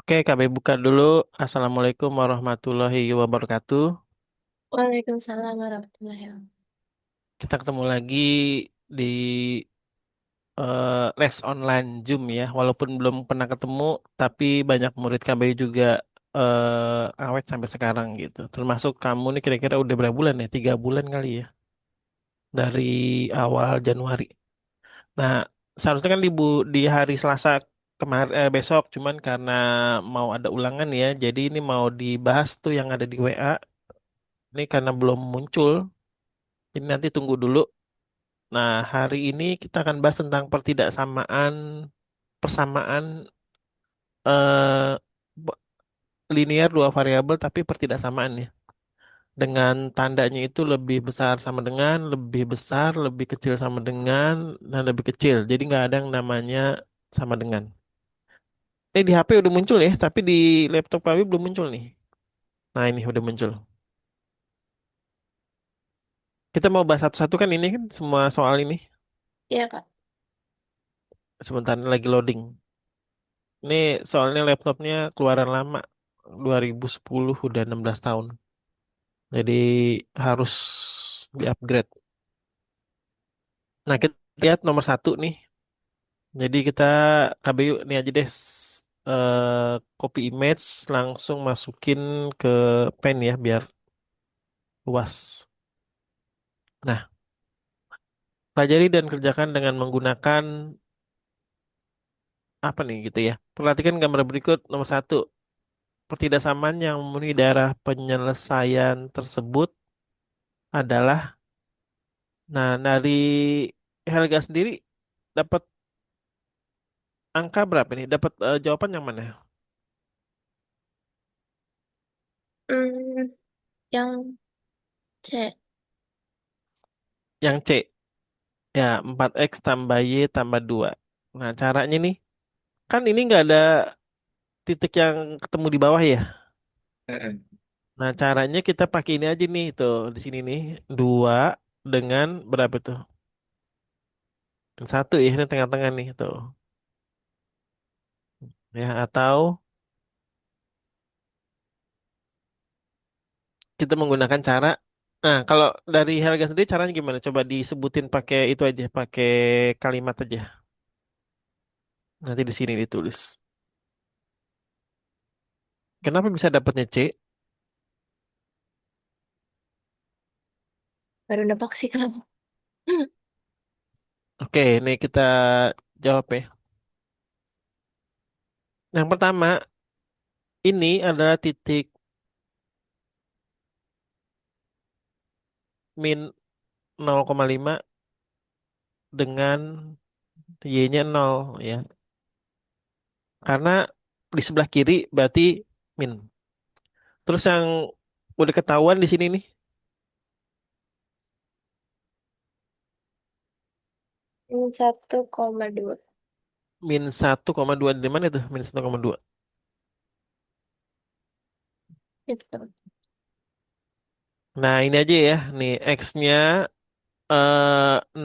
Oke, kami buka dulu. Assalamualaikum warahmatullahi wabarakatuh. Waalaikumsalam warahmatullahi wabarakatuh. Kita ketemu lagi di les online Zoom ya. Walaupun belum pernah ketemu, tapi banyak murid KBU juga awet sampai sekarang gitu. Termasuk kamu nih kira-kira udah berapa bulan ya? 3 bulan kali ya dari awal Januari. Nah, seharusnya kan di hari Selasa kemarin besok, cuman karena mau ada ulangan ya, jadi ini mau dibahas tuh yang ada di WA. Ini karena belum muncul. Ini nanti tunggu dulu. Nah, hari ini kita akan bahas tentang persamaan eh, b- linear dua variabel tapi pertidaksamaan ya. Dengan tandanya itu lebih besar sama dengan, lebih besar, lebih kecil sama dengan, dan lebih kecil. Jadi nggak ada yang namanya sama dengan. Di HP udah muncul ya, tapi di laptop kami belum muncul nih. Nah, ini udah muncul. Kita mau bahas satu-satu kan ini kan semua soal ini. Iya, Kak. Sebentar ini lagi loading. Ini soalnya laptopnya keluaran lama 2010 udah 16 tahun. Jadi harus di-upgrade. Nah, kita lihat nomor satu nih. Jadi kita KBU nih aja deh copy image langsung masukin ke pen ya biar luas. Nah, pelajari dan kerjakan dengan menggunakan apa nih gitu ya. Perhatikan gambar berikut nomor satu. Pertidaksamaan yang memenuhi daerah penyelesaian tersebut adalah. Nah, dari Helga sendiri dapat angka berapa nih? Dapat jawaban yang mana? Hmm, yang C. Yang C. Ya, 4X tambah Y tambah 2. Nah, caranya nih, kan ini nggak ada titik yang ketemu di bawah ya. Mm-mm. Nah, caranya kita pakai ini aja nih, tuh, di sini nih. 2 dengan berapa tuh? Yang satu ya, ini tengah-tengah nih, tuh. Ya, atau kita menggunakan cara. Nah, kalau dari Helga sendiri caranya gimana? Coba disebutin pakai itu aja, pakai kalimat aja. Nanti di sini ditulis. Kenapa bisa dapatnya C? Baru nebak sih kamu. Oke, ini kita jawab ya. Yang pertama, ini adalah titik min 0,5 dengan Y-nya 0 ya. Karena di sebelah kiri berarti min. Terus yang udah ketahuan di sini nih, Satu koma dua. -1,2 dari mana tuh? -1,2. Itu. Nah, ini aja ya. Nih, X-nya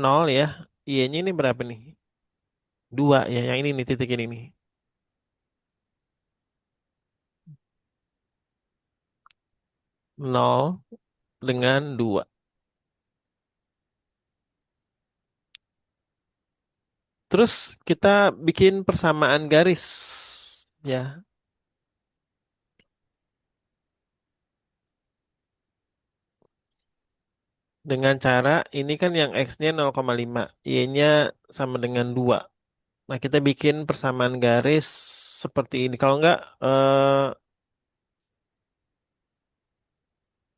0 ya. Y-nya ini berapa nih? 2 ya. Yang ini nih titik ini nih. 0 dengan 2. Terus kita bikin persamaan garis ya dengan cara ini kan yang X-nya 0,5, Y-nya sama dengan 2. Nah, kita bikin persamaan garis seperti ini. Kalau enggak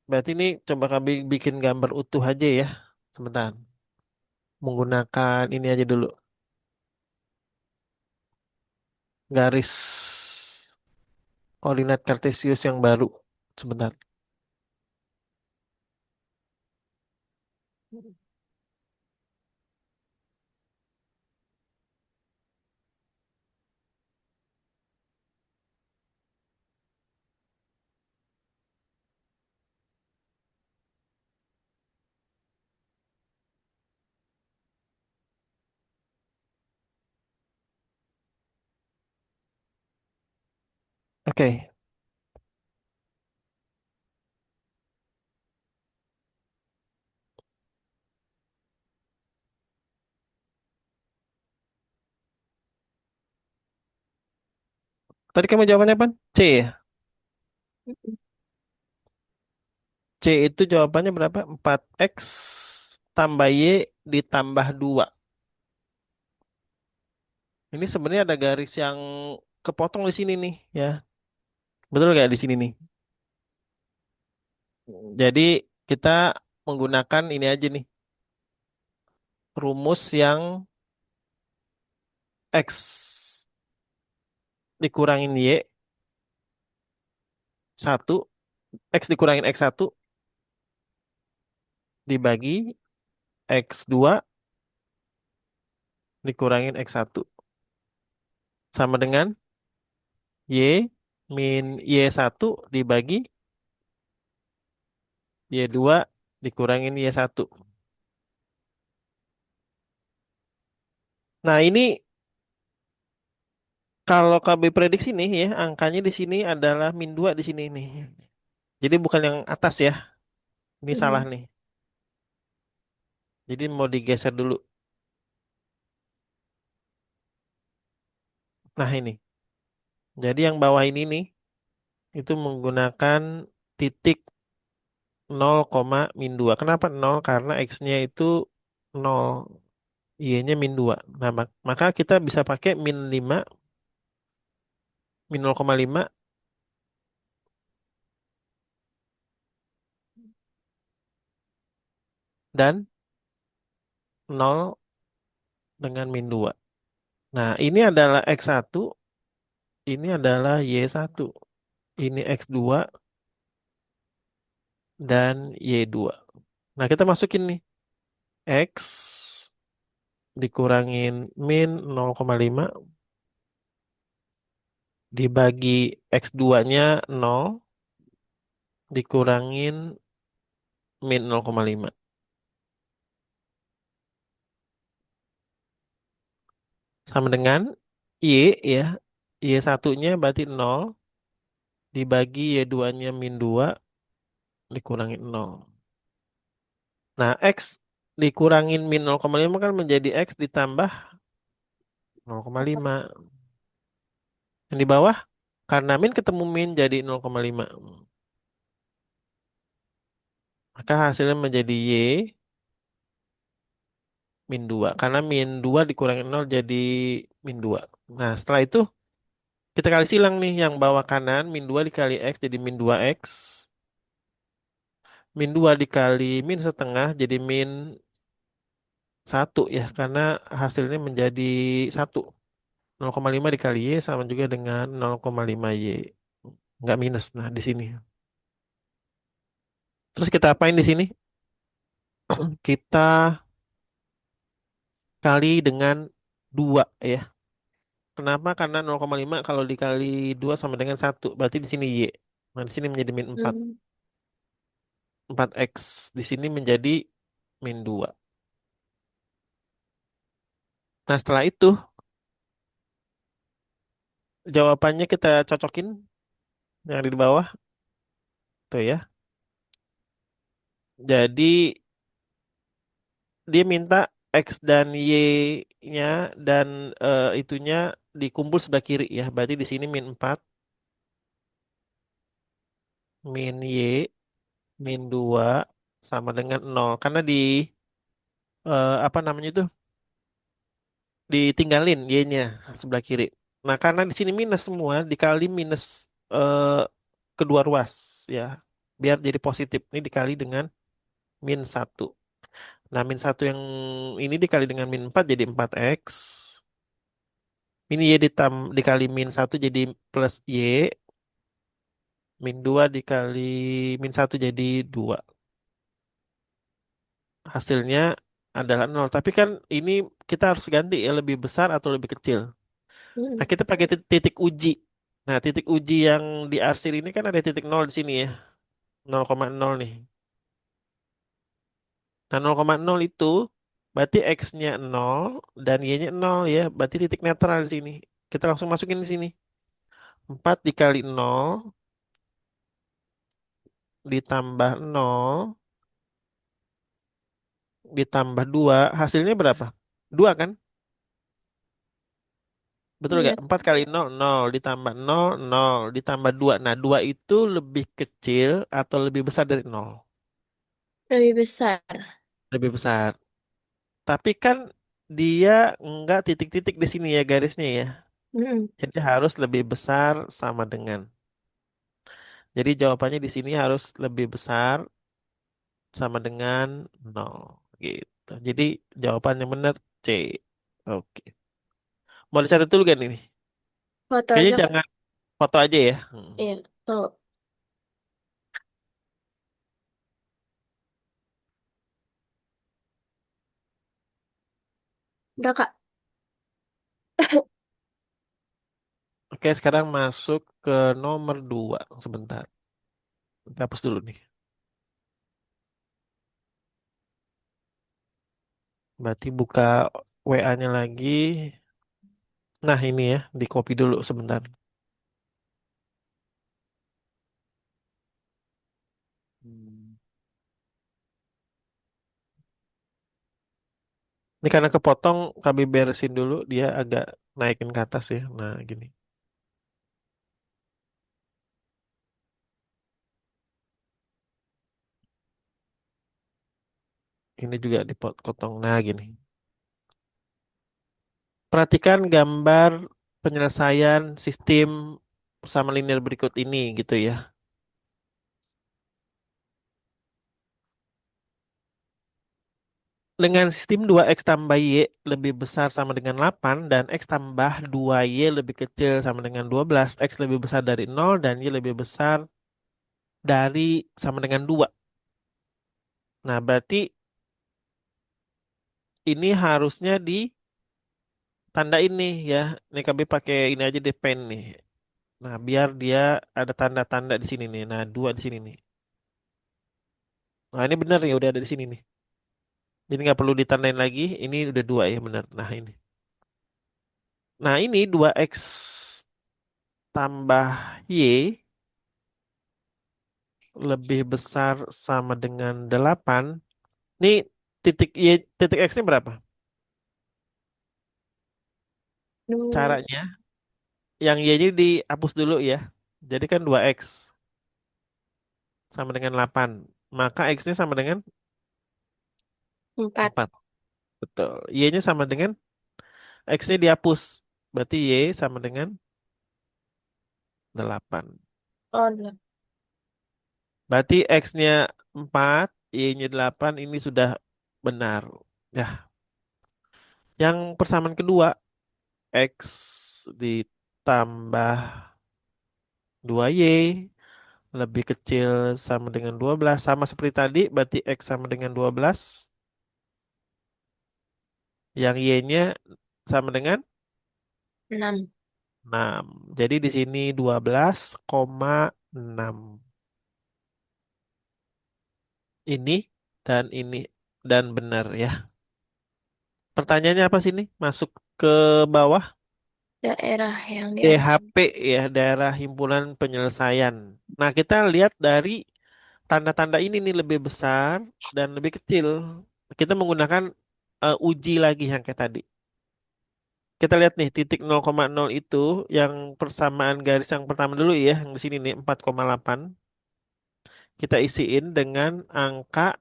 berarti ini coba kami bikin gambar utuh aja ya. Sebentar. Menggunakan ini aja dulu. Garis koordinat kartesius yang baru. Sebentar. Oke. Tadi kamu jawabannya apa? C ya? Mm-mm. C itu jawabannya berapa? 4x tambah Y ditambah 2. Ini sebenarnya ada garis yang kepotong di sini nih ya. Betul nggak di sini nih? Jadi kita menggunakan ini aja nih. Rumus yang X dikurangin Y satu, X dikurangin X1 dibagi X2 dikurangin X1 sama dengan Y min Y1 dibagi Y2 dikurangin Y1. Nah, ini kalau KB prediksi nih ya, angkanya di sini adalah min 2 di sini nih. Jadi bukan yang atas ya. Ini salah Mm-mm. nih. Jadi mau digeser dulu. Nah, ini. Jadi yang bawah ini nih itu menggunakan titik 0, min 2. Kenapa 0? Karena X-nya itu 0, Y-nya min 2. Nah, maka kita bisa pakai min 5, min 0,5 dan 0 dengan min 2. Nah, ini adalah X1, ini adalah Y1. Ini X2 dan Y2. Nah, kita masukin nih. X dikurangin min 0,5 dibagi X2-nya 0 dikurangin min 0,5 sama dengan Y ya. Y satunya berarti 0 dibagi Y2-nya min 2 dikurangin 0. Nah, X dikurangin min 0,5 kan menjadi X ditambah 0,5. Yang di bawah karena min ketemu min jadi 0,5. Maka hasilnya menjadi Y min 2. Karena min 2 dikurangi 0 jadi min 2. Nah, setelah itu kita kali silang nih yang bawah kanan min 2 dikali X jadi min 2X. Min 2 dikali min setengah jadi min 1 ya. Karena hasilnya menjadi 1. 0,5 dikali Y sama juga dengan 0,5 Y. Nggak minus. Nah, di sini. Terus kita apain di sini? Kita kali dengan 2 ya. Kenapa? Karena 0,5 kalau dikali 2 sama dengan 1. Berarti di sini Y. Nah, di sini menjadi min 4. Mm. 4X di sini menjadi min 2. Nah, setelah itu jawabannya kita cocokin yang ada di bawah. Tuh ya. Jadi dia minta X dan Y-nya dan itunya dikumpul sebelah kiri ya. Berarti di sini min 4, min Y, min 2 sama dengan 0. Karena di apa namanya itu? Ditinggalin Y-nya sebelah kiri. Nah, karena di sini minus semua dikali minus kedua ruas ya. Biar jadi positif. Ini dikali dengan min 1. Nah, min 1 yang ini dikali dengan min 4 jadi 4X. Ini Y dikali min 1 jadi plus Y. Min 2 dikali min 1 jadi 2. Hasilnya adalah 0. Tapi kan ini kita harus ganti ya lebih besar atau lebih kecil. Nah, Mm. kita pakai titik uji. Nah, titik uji yang diarsir ini kan ada titik 0 di sini ya. 0,0 nih. Nah, 0,0 itu berarti X-nya 0 dan Y-nya 0 ya. Berarti titik netral di sini. Kita langsung masukin di sini. 4 dikali nol ditambah nol ditambah 2 hasilnya berapa? 2 kan? Betul Iya, gak? 4 kali nol nol ditambah nol nol ditambah 2. Nah, 2 itu lebih kecil atau lebih besar dari nol? lebih besar. Lebih besar. Tapi kan dia nggak titik-titik di sini ya garisnya ya. Mm-mm. Jadi harus lebih besar sama dengan. Jadi jawabannya di sini harus lebih besar sama dengan nol gitu. Jadi jawaban yang benar C. Oke. Mau dicatat dulu kan ini? Foto Kayaknya aja, Kak. jangan foto aja ya. Iya, tuh. Udah, Kak. Oke, sekarang masuk ke nomor 2. Sebentar. Kita hapus dulu nih. Berarti buka WA-nya lagi. Nah, ini ya, di copy dulu sebentar. Hmm. Ini karena kepotong, kami beresin dulu. Dia agak naikin ke atas ya. Nah, gini. Ini juga dipotong. Nah, gini. Perhatikan gambar penyelesaian sistem sama linear berikut ini gitu ya. Dengan sistem 2x tambah y lebih besar sama dengan 8 dan x tambah 2y lebih kecil sama dengan 12, x lebih besar dari 0 dan y lebih besar dari sama dengan 2. Nah, berarti ini harusnya di tanda ini ya. Ini kami pakai ini aja deh pen nih. Nah, biar dia ada tanda-tanda di sini nih. Nah, 2 di sini nih. Nah, ini benar ya udah ada di sini nih. Jadi nggak perlu ditandain lagi. Ini udah 2 ya benar. Nah, ini. Nah, ini 2x tambah y lebih besar sama dengan 8. Ini titik y, titik x-nya berapa? Hmm, Caranya, yang y-nya dihapus dulu ya. Jadi kan 2x sama dengan 8. Maka x-nya sama dengan 4. 4. Betul. Y-nya sama dengan x-nya dihapus. Berarti y sama dengan 8. Oh, udah. Berarti x-nya 4, y-nya 8 ini sudah benar. Ya, yang persamaan kedua x ditambah 2y lebih kecil sama dengan 12 sama seperti tadi berarti x sama dengan 12 yang y-nya sama dengan 6. 6. Jadi di sini 12,6 ini dan ini dan benar ya. Pertanyaannya apa sih ini? Masuk ke bawah Daerah yang diarsip. DHP ya, daerah himpunan penyelesaian. Nah, kita lihat dari tanda-tanda ini nih lebih besar dan lebih kecil. Kita menggunakan uji lagi yang kayak tadi. Kita lihat nih titik 0,0 itu yang persamaan garis yang pertama dulu ya, yang di sini nih 4,8. Kita isiin dengan angka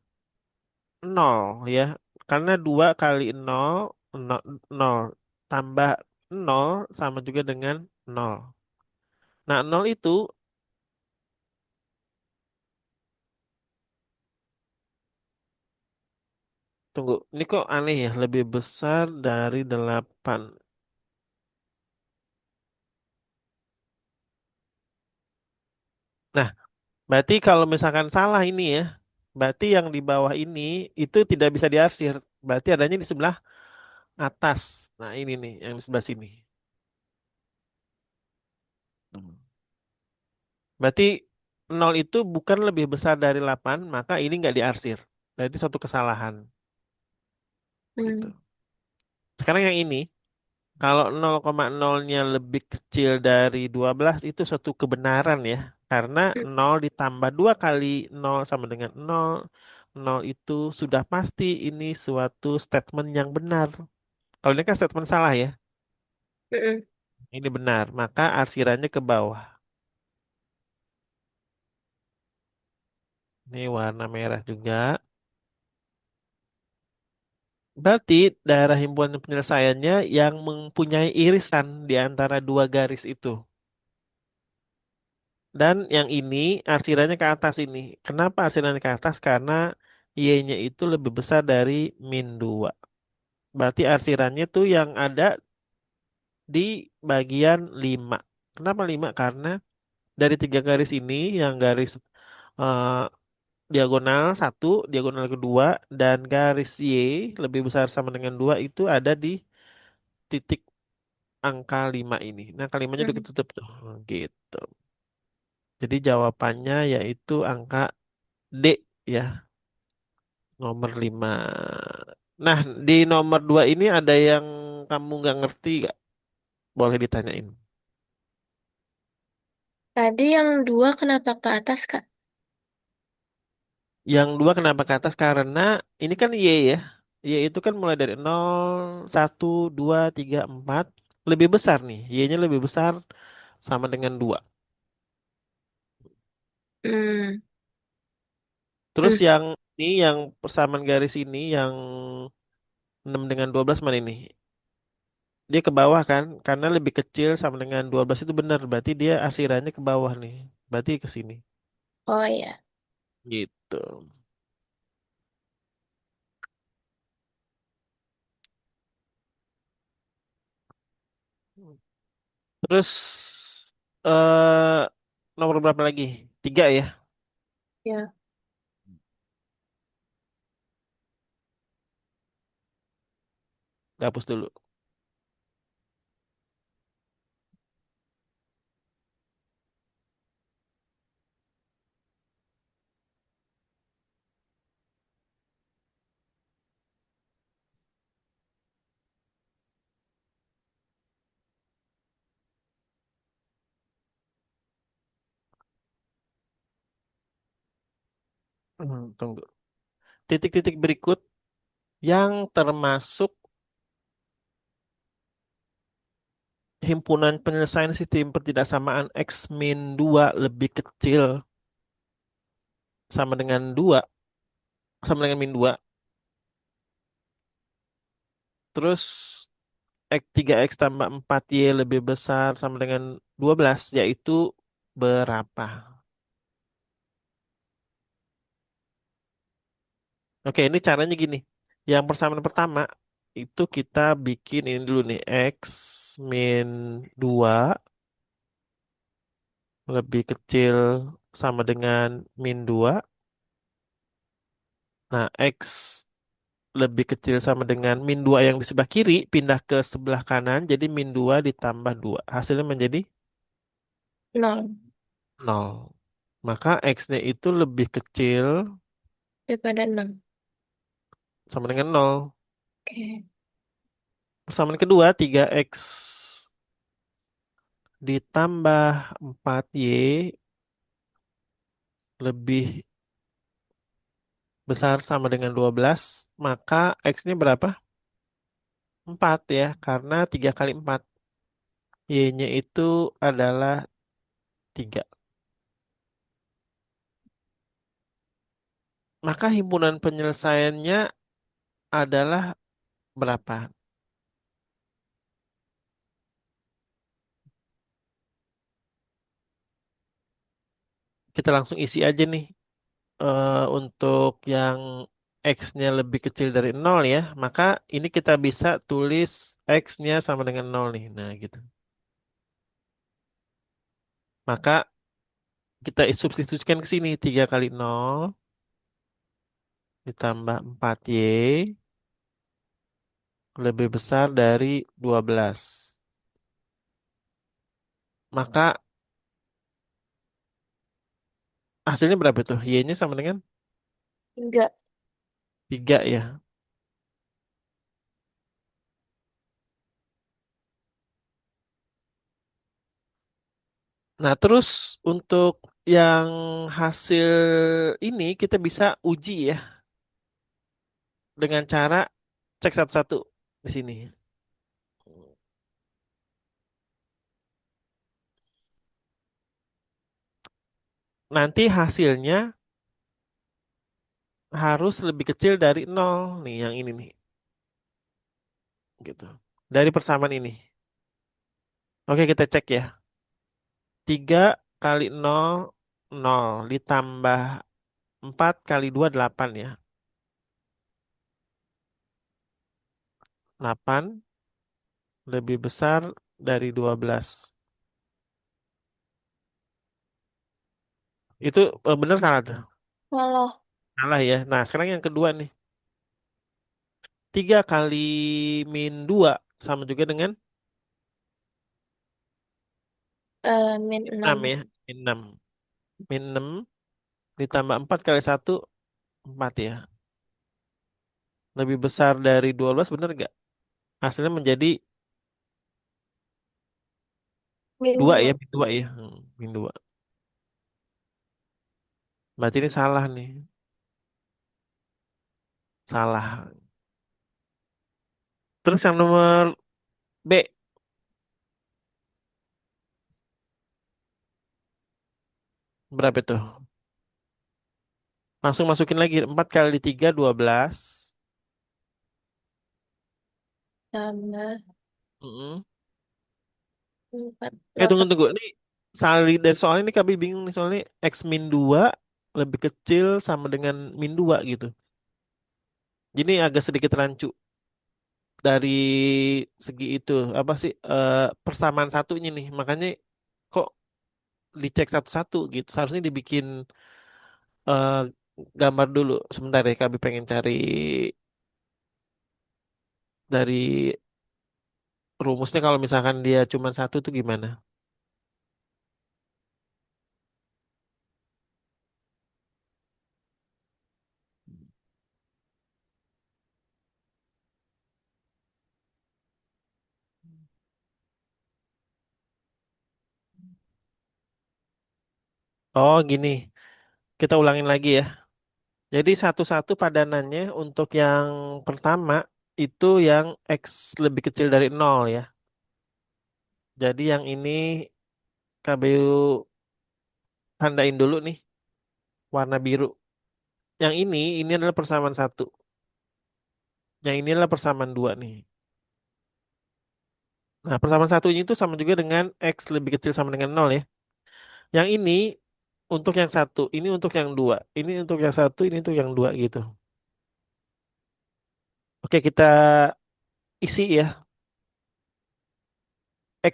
0 ya. Karena 2 kali 0, 0, 0 tambah 0 sama juga dengan 0. Nah, 0 itu tunggu, ini kok aneh ya, lebih besar dari 8. Nah, berarti kalau misalkan salah ini ya, berarti yang di bawah ini itu tidak bisa diarsir. Berarti adanya di sebelah atas. Nah, ini nih yang di sebelah sini. Hmm. Berarti 0 itu bukan lebih besar dari 8, maka ini nggak diarsir. Berarti suatu kesalahan gitu. Hmm. Sekarang yang ini, Kalau 0,0-nya lebih kecil dari 12 itu suatu kebenaran ya. Karena Mm, 0 ditambah 2 kali 0 sama dengan 0. 0 itu sudah pasti ini suatu statement yang benar. Kalau ini kan statement salah ya. mm-mm. Ini benar. Maka arsirannya ke bawah. Ini warna merah juga. Berarti daerah himpunan penyelesaiannya yang mempunyai irisan di antara dua garis itu. Dan yang ini arsirannya ke atas ini. Kenapa arsirannya ke atas? Karena Y-nya itu lebih besar dari -2. Berarti arsirannya tuh yang ada di bagian 5. Kenapa 5? Karena dari tiga garis ini, yang garis eh, diagonal satu, diagonal kedua, dan garis Y lebih besar sama dengan 2 itu ada di titik angka 5 ini. Nah, angka 5-nya udah Mm. ketutup tuh. Gitu. Jadi jawabannya yaitu angka D ya. Nomor 5. Nah, di nomor 2 ini ada yang kamu nggak ngerti gak? Boleh ditanyain. Tadi yang dua kenapa ke atas, Kak? Yang dua kenapa ke atas? Karena ini kan Y ya. Y itu kan mulai dari 0, 1, 2, 3, 4. Lebih besar nih. Y-nya lebih besar sama dengan 2. Hmm. Terus Hmm. yang ini, yang persamaan garis ini, yang 6 dengan 12 mana ini? Dia ke bawah kan? Karena lebih kecil sama dengan 12 itu benar. Berarti dia arsirannya ke bawah nih. Berarti ke sini. Oh ya. Gitu. Terus eh nomor berapa lagi? 3 ya. Ya. Hapus dulu. Tunggu. Titik-titik berikut yang termasuk himpunan penyelesaian sistem pertidaksamaan X min 2 lebih kecil sama dengan 2 sama dengan -2. Terus X 3X tambah 4Y lebih besar sama dengan 12, yaitu berapa? Oke, ini caranya gini. Yang persamaan pertama itu kita bikin ini dulu nih. X min 2 lebih kecil sama dengan -2. Nah, X lebih kecil sama dengan -2 yang di sebelah kiri pindah ke sebelah kanan. Jadi -2 ditambah 2. Hasilnya menjadi Nol. 0. Maka X-nya itu lebih kecil Daripada 6. sama dengan 0. Oke. Persamaan kedua 3X ditambah 4Y lebih besar sama dengan 12, maka X-nya berapa? 4 ya, karena 3 kali 4. Y-nya itu adalah 3. Maka himpunan penyelesaiannya adalah berapa? Kita langsung isi aja nih. Untuk yang X-nya lebih kecil dari 0 ya, maka ini kita bisa tulis X-nya sama dengan 0 nih. Nah gitu. Maka kita substitusikan ke sini 3 kali 0 ditambah 4Y lebih besar dari 12. Maka hasilnya berapa tuh? Y-nya sama dengan 3. 3 ya. Nah, terus untuk yang hasil ini kita bisa uji ya dengan cara cek satu-satu di sini. Nanti hasilnya harus lebih kecil dari nol nih yang ini nih gitu. Dari persamaan ini. Oke, kita cek ya. 3 kali nol nol ditambah 4 kali 2 8 ya. 8 lebih besar dari 12. Itu benar salah tuh. Malah Salah ya. Nah, sekarang yang kedua nih. 3 kali min 2 sama juga dengan min min 6 enam ya. Min 6. Min 6 ditambah 4 kali satu 4 ya. Lebih besar dari 12 bener gak? Hasilnya menjadi min 2 ya. dua Min 2 ya. Min 2. Berarti ini salah nih. Salah. Terus yang nomor B. Berapa itu? Langsung masukin lagi. 4 kali 3 12. tambah Mm-mm. 4 Tunggu 8. tunggu. Ini dari soal ini kami bingung nih. Soalnya X min 2 lebih kecil sama dengan min 2 gitu. Jadi agak sedikit rancu dari segi itu. Apa sih persamaan satunya nih. Makanya kok dicek satu-satu gitu. Seharusnya dibikin eh, gambar dulu. Sebentar ya, kami pengen cari dari rumusnya kalau misalkan dia cuma satu tuh gimana? Oh gini, kita ulangin lagi ya. Jadi satu-satu padanannya untuk yang pertama itu yang X lebih kecil dari nol ya. Jadi yang ini KBU tandain dulu nih warna biru. Yang ini adalah persamaan satu. Yang ini adalah persamaan dua nih. Nah, persamaan satunya itu sama juga dengan X lebih kecil sama dengan nol ya. Yang ini untuk yang satu, ini untuk yang dua, ini untuk yang satu, ini untuk yang dua gitu. Oke, kita isi ya.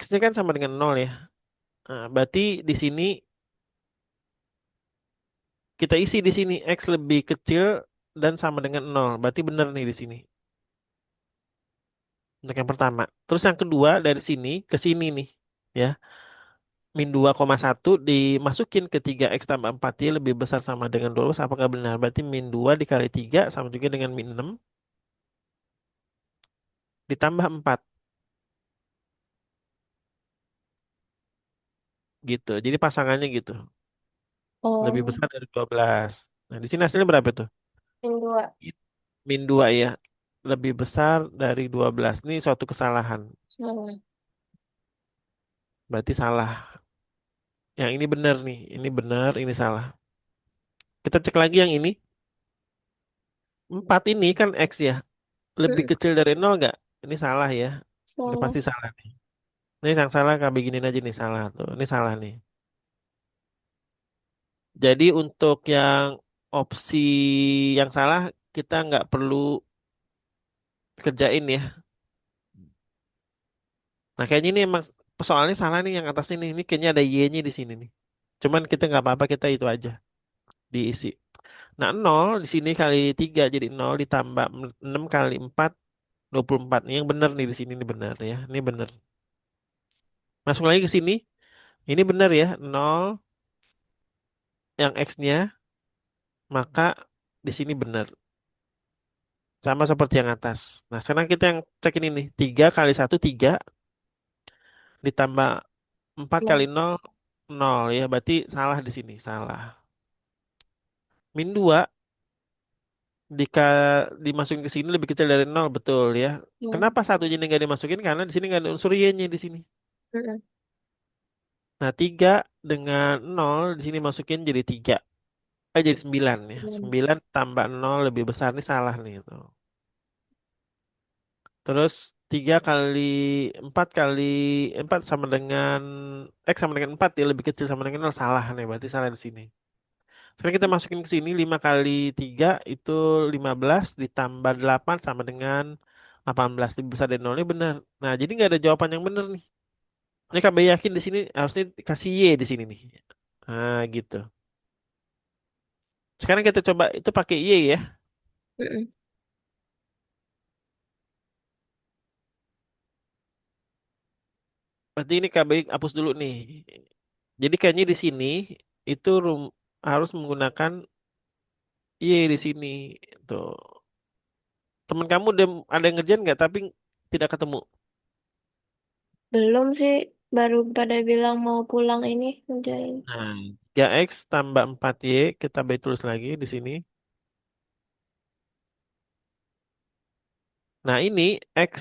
X-nya kan sama dengan nol ya. Nah, berarti di sini kita isi di sini X lebih kecil dan sama dengan nol. Berarti benar nih di sini. Untuk yang pertama. Terus yang kedua dari sini ke sini nih. Ya. Min 2,1 dimasukin ke 3X tambah 4 Y lebih besar sama dengan 12. Apakah benar? Berarti min 2 dikali 3 sama juga dengan min 6 ditambah 4 gitu. Jadi pasangannya gitu. Lebih Oh, besar dari 12. Nah, di sini hasilnya berapa tuh? min 2. Min 2 ya. Lebih besar dari 12. Ini suatu kesalahan. Salah. Berarti salah. Yang ini benar nih. Ini benar, ini salah. Kita cek lagi yang ini. 4 ini kan X ya. Lebih Mm, kecil dari 0 nggak? Ini salah ya. Ini salah. pasti salah nih. Ini yang salah kak beginin aja nih salah tuh. Ini salah nih. Jadi untuk yang opsi yang salah kita nggak perlu kerjain ya. Nah kayaknya ini emang soalnya salah nih yang atas ini. Ini kayaknya ada Y-nya di sini nih. Cuman kita nggak apa-apa kita itu aja diisi. Nah 0 di sini kali 3 jadi 0 ditambah 6 kali 4 24. Ini yang benar nih di sini ini benar ya. Ini benar. Masuk lagi ke sini. Ini benar ya. 0 yang X-nya maka di sini benar. Sama seperti yang atas. Nah, sekarang kita yang cek ini nih. 3 kali satu 3 ditambah 4 kali Nah, nol nol ya. Berarti salah di sini, salah. Min 2 jika dimasukin ke sini lebih kecil dari nol, betul ya. Hmm. Kenapa satu ini nggak dimasukin? Karena di sini nggak ada unsur y-nya di sini. Mm-mm. Nah, 3 dengan nol di sini masukin jadi 3. Jadi 9 ya. Hmm. 9 tambah nol lebih besar, nih salah nih itu. Terus 3 kali 4 kali 4 sama dengan X sama dengan 4 ya, lebih kecil sama dengan nol, salah nih. Berarti salah di sini. Sekarang kita masukin ke sini 5 kali 3 itu 15 ditambah 8 sama dengan 18, lebih besar dari nol, ini benar. Nah, jadi nggak ada jawaban yang benar nih. Ini KB yakin di sini harusnya kasih Y di sini nih. Nah, gitu. Sekarang kita coba itu pakai Y ya. Mm-mm. Berarti ini KB hapus dulu nih. Jadi kayaknya di sini itu harus menggunakan Y di sini. Tuh. Temen kamu udah ada yang ngerjain nggak tapi tidak ketemu. Belum sih, baru pada bilang mau pulang ini kerjain. Nah, 3X tambah 4Y kita baik tulis lagi di sini. Nah, ini X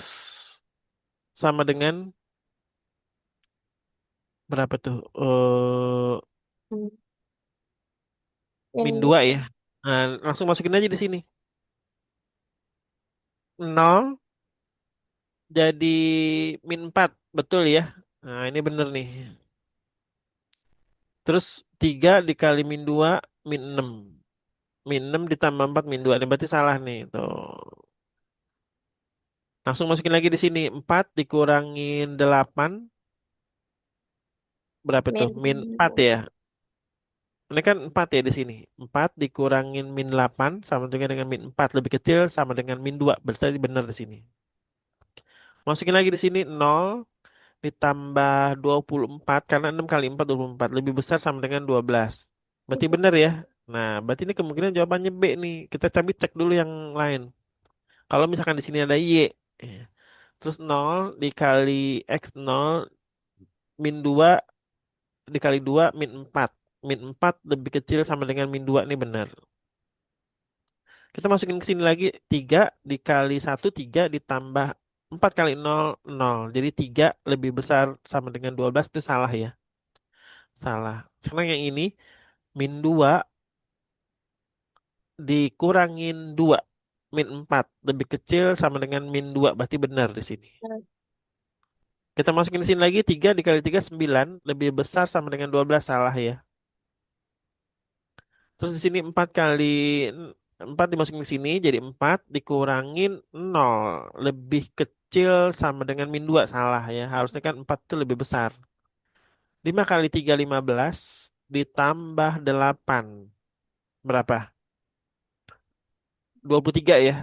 sama dengan berapa tuh? Hmm. Yang Min 2 dua. ya. Nah, langsung masukin aja di sini. Nol jadi min 4, betul ya. Nah, ini bener nih. Terus 3 dikali min 2 min 6. Min 6 ditambah 4 min 2. Ini berarti salah nih. Tuh. Langsung masukin lagi di sini. 4 dikurangin 8. Berapa tuh? Min Min 4 dua. ya. Ini kan 4 ya di sini. 4 dikurangin min 8 sama dengan min 4. Lebih kecil sama dengan min 2. Berarti benar di sini. Masukin lagi di sini 0 ditambah 24 karena 6 kali 4 24 lebih besar sama dengan 12. Berarti benar ya. Nah, berarti ini kemungkinan jawabannya B nih. Kita coba cek dulu yang lain. Kalau misalkan di sini ada Y, eh, terus 0 dikali X 0 min 2 dikali 2 min 4. Min 4 lebih kecil sama dengan min 2 nih benar. Kita masukin ke sini lagi 3 dikali 1 3 ditambah 4 kali 0 0. Jadi 3 lebih besar sama dengan 12 itu salah ya. Salah. Sekarang yang ini min 2 dikurangin 2 min 4 lebih kecil sama dengan min 2 berarti benar di sini. Kita masukin di sini lagi 3 dikali 3 9 lebih besar sama dengan 12 salah ya. Terus di sini 4 kali 4 dimasukin ke sini jadi 4 dikurangin 0 lebih kecil sama dengan min 2 salah ya. Harusnya kan 4 itu lebih besar. 5 kali 3 15 ditambah 8 berapa? 23 ya.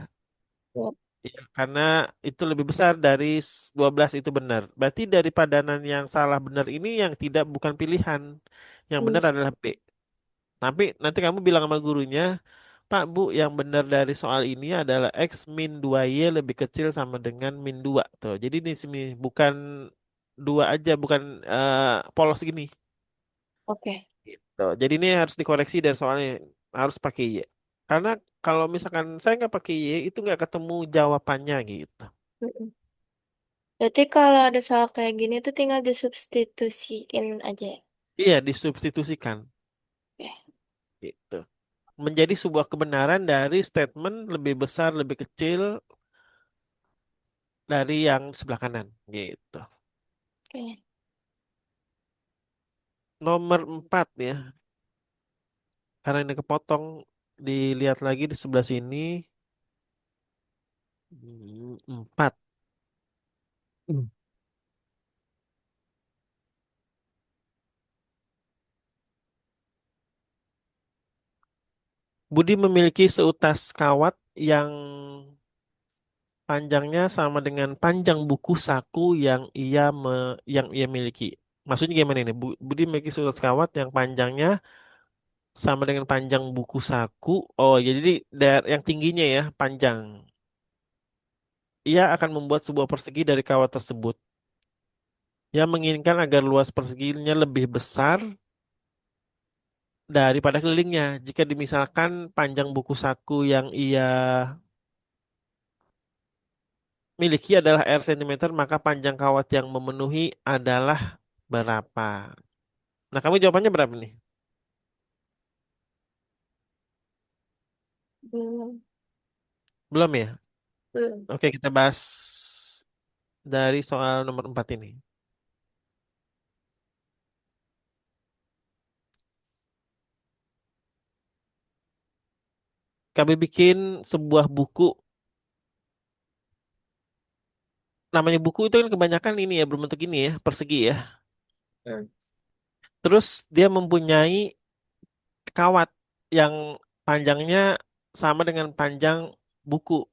Ya. Ya, karena itu lebih besar dari 12 itu benar. Berarti dari padanan yang salah benar ini yang tidak bukan pilihan. Yang Hmm. benar adalah B. Tapi nanti kamu bilang sama gurunya, Pak Bu, yang benar dari soal ini adalah X min 2Y lebih kecil sama dengan min 2. Tuh, jadi di sini bukan 2 aja, bukan polos gini. Oke. Gitu. Jadi ini harus dikoreksi dari soalnya harus pakai Y. Karena kalau misalkan saya nggak pakai Y, itu nggak ketemu jawabannya gitu. Mm-mm. Berarti kalau ada soal kayak gini tuh tinggal disubstitusiin aja ya? Iya, disubstitusikan. Oke. Gitu. Menjadi sebuah kebenaran dari statement lebih besar, lebih kecil dari yang sebelah kanan. Gitu. Oke. Nomor 4 ya. Karena ini kepotong, dilihat lagi di sebelah sini. 4. Hmm. Budi memiliki seutas kawat yang panjangnya sama dengan panjang buku saku yang ia miliki. Maksudnya gimana ini? Budi memiliki seutas kawat yang panjangnya sama dengan panjang buku saku. Oh, ya, jadi yang tingginya ya, panjang. Ia akan membuat sebuah persegi dari kawat tersebut. Yang menginginkan agar luas perseginya lebih besar daripada kelilingnya. Jika dimisalkan panjang buku saku yang ia miliki adalah R cm, maka panjang kawat yang memenuhi adalah berapa? Nah, kamu jawabannya berapa nih? Belum. Belum ya? Belum. Oke, kita bahas dari soal nomor 4 ini. Kami bikin sebuah buku. Namanya buku itu kan kebanyakan ini ya, berbentuk ini ya, persegi ya. Hmm. Terus dia mempunyai kawat yang panjangnya sama dengan panjang buku.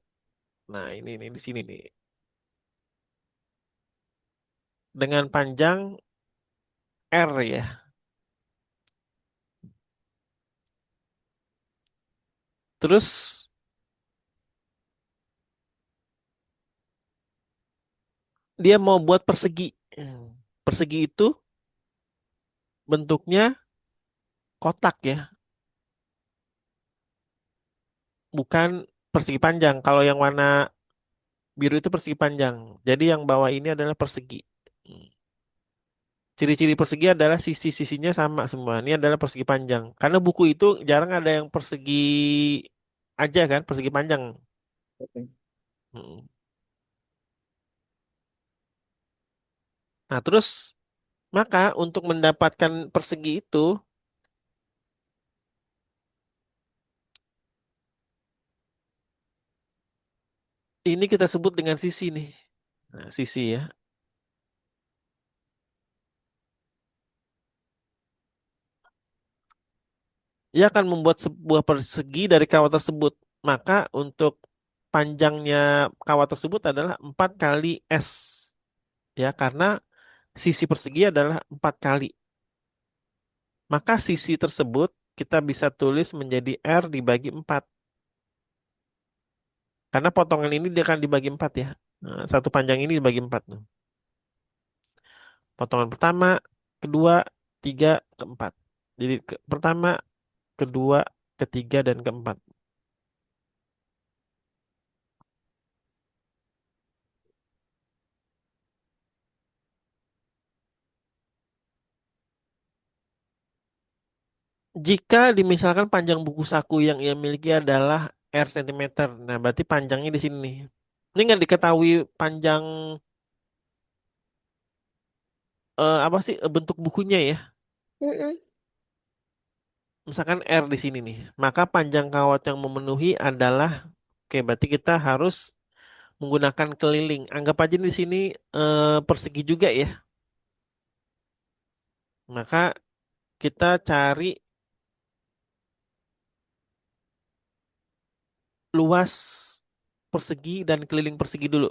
Nah, ini nih di sini nih. Dengan panjang R ya. Terus dia mau buat persegi. Persegi itu bentuknya kotak ya, bukan persegi panjang. Kalau yang warna biru itu persegi panjang. Jadi yang bawah ini adalah persegi. Hmm. Ciri-ciri persegi adalah sisi-sisinya sama semua. Ini adalah persegi panjang. Karena buku itu jarang ada yang persegi aja kan, persegi panjang. Oke. Hmm. Nah, terus maka untuk mendapatkan persegi itu, ini kita sebut dengan sisi nih. Nah, sisi ya. Ia akan membuat sebuah persegi dari kawat tersebut. Maka untuk panjangnya kawat tersebut adalah 4 kali S. Ya, karena sisi persegi adalah 4 kali. Maka sisi tersebut kita bisa tulis menjadi R dibagi 4. Karena potongan ini dia akan dibagi 4 ya. Nah, satu panjang ini dibagi 4. Tuh. Potongan pertama, kedua, tiga, keempat. Jadi pertama, kedua, ketiga, dan keempat. Jika dimisalkan panjang buku saku yang ia miliki adalah R cm, nah berarti panjangnya di sini nih. Ini nggak diketahui panjang apa sih bentuk bukunya ya. Mm-mm. Misalkan R di sini nih, maka panjang kawat yang memenuhi adalah, oke berarti kita harus menggunakan keliling. Anggap aja di sini persegi juga ya. Maka kita cari luas persegi dan keliling persegi dulu.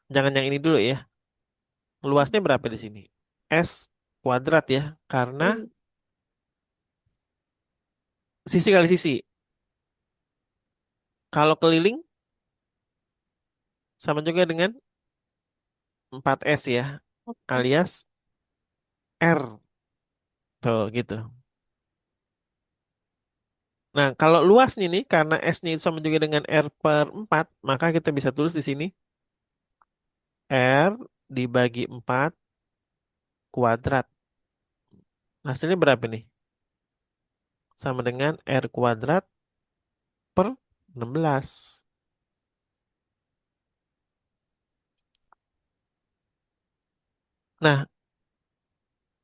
Jangan yang ini dulu ya. Luasnya berapa di sini? S kuadrat ya, karena Mm. sisi kali sisi. Kalau keliling sama juga dengan 4S ya, Yes. alias R. Tuh gitu. Nah, kalau luasnya nih, karena S-nya itu sama juga dengan R per 4, maka kita bisa tulis di sini R dibagi 4 kuadrat. Hasilnya berapa nih? Sama dengan R kuadrat per 16. Nah,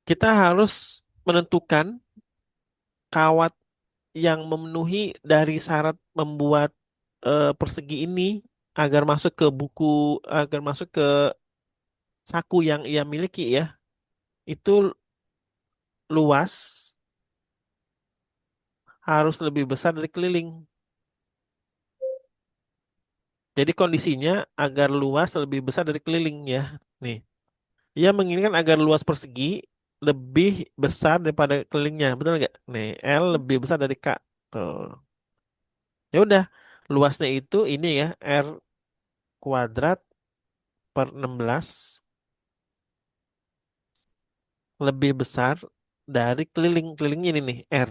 kita harus menentukan kawat yang memenuhi dari syarat membuat persegi ini agar masuk ke buku, agar masuk ke saku yang ia miliki ya, itu luas harus lebih besar dari keliling. Jadi kondisinya agar luas lebih besar dari keliling ya. Nih, ia menginginkan agar luas persegi lebih besar daripada kelilingnya, betul nggak? Nih, L lebih besar dari K. Tuh. Ya udah, luasnya itu ini ya R kuadrat per 16. lebih besar dari keliling. Kelilingnya ini nih, R.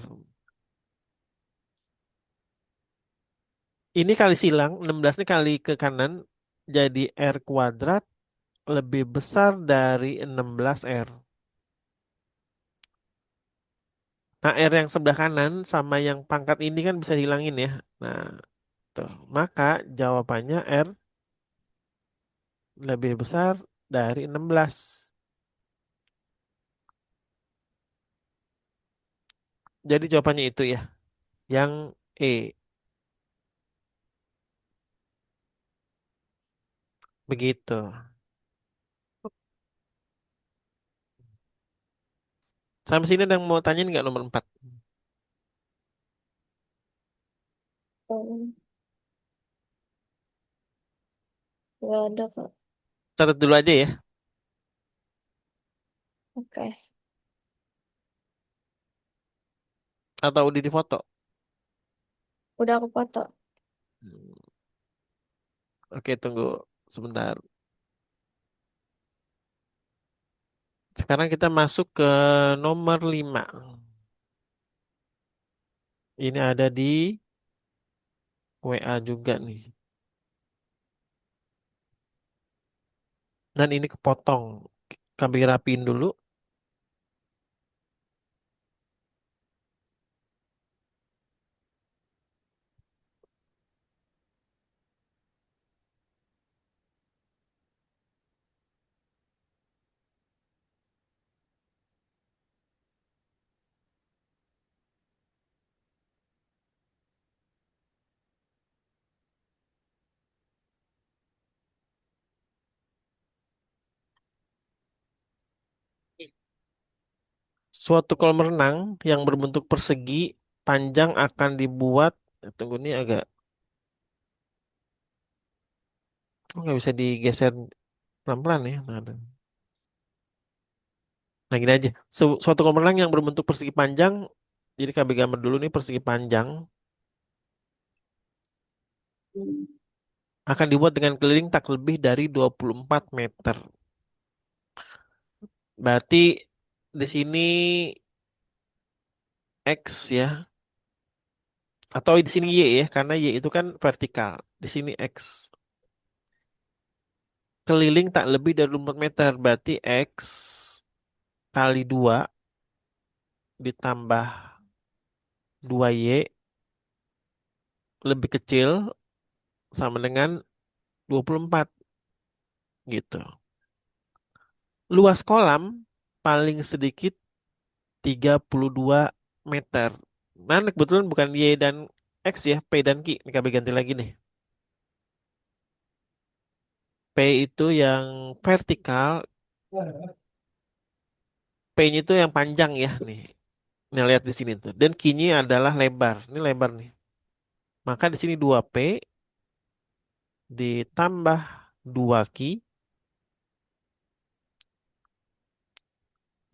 Ini kali silang, 16 ini kali ke kanan, jadi R kuadrat lebih besar dari 16R. Nah, R yang sebelah kanan sama yang pangkat ini kan bisa dihilangin ya. Nah, tuh. Maka jawabannya R lebih besar dari 16. Jadi jawabannya itu ya, yang E. Begitu. Sampai sini ada yang mau tanyain nggak nomor 4? Oh, nggak ada kak. Catat dulu aja ya. Oke, Atau udah difoto? udah aku foto. Hmm, Oke, tunggu sebentar. Sekarang kita masuk ke nomor 5. Ini ada di WA juga nih. Dan ini kepotong. Kami rapiin dulu. Suatu kolam renang yang berbentuk persegi panjang akan dibuat. Tunggu ini agak. Kok nggak bisa digeser pelan-pelan ya? Nah gini aja. Suatu kolam renang yang berbentuk persegi panjang. Jadi KB gambar dulu nih persegi panjang. Hmm. Akan dibuat dengan keliling tak lebih dari 24 meter. Berarti di sini X ya. Atau di sini Y ya. Karena Y itu kan vertikal. Di sini X. Keliling tak lebih dari 24 meter. Berarti X kali 2 ditambah 2Y lebih kecil sama dengan 24 gitu. Luas kolam paling sedikit 32 meter. Nah, ini kebetulan bukan Y dan X ya, P dan Q. Ini kami ganti lagi nih. P itu yang vertikal, P-nya itu yang panjang ya nih. Nih lihat di sini tuh. Dan Q-nya adalah lebar. Ini lebar nih. Maka di sini 2P ditambah 2Q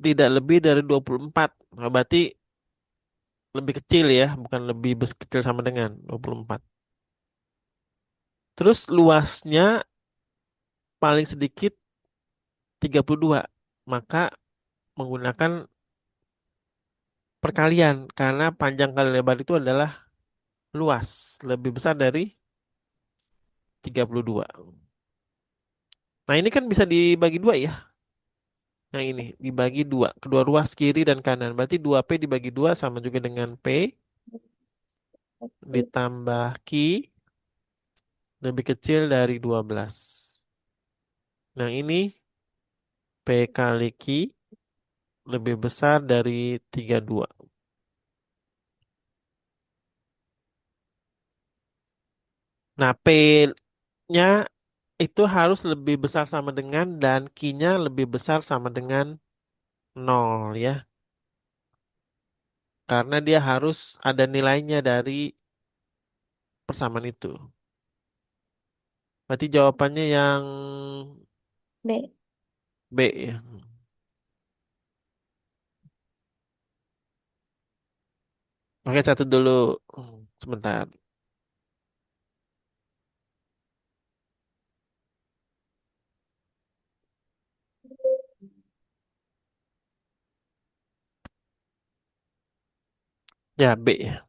tidak lebih dari 24. Nah, berarti lebih kecil ya, bukan lebih kecil sama dengan 24. Terus luasnya paling sedikit 32. Maka menggunakan perkalian karena panjang kali lebar itu adalah luas, lebih besar dari 32. Nah, ini kan bisa dibagi dua ya. Yang ini dibagi dua, kedua ruas kiri dan kanan. Berarti 2P dibagi dua sama juga dengan P ditambah Q lebih kecil dari 12. Nah, ini P kali Q lebih besar dari 32. Nah, P-nya itu harus lebih besar sama dengan dan Q-nya lebih besar sama dengan 0 ya. Karena dia harus ada nilainya dari persamaan itu. Berarti jawabannya yang B. B ya. Oke, satu dulu. Sebentar. Ya, B ya.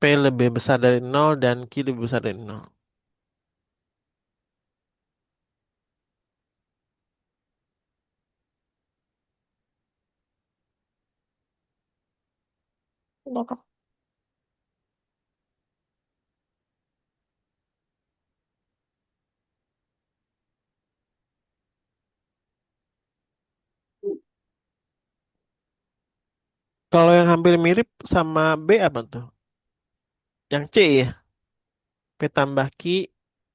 P lebih besar dari nol dan Q lebih besar dari nol. Udah Kak. Kalau yang hampir mirip sama B apa tuh? Yang C ya. P tambah Q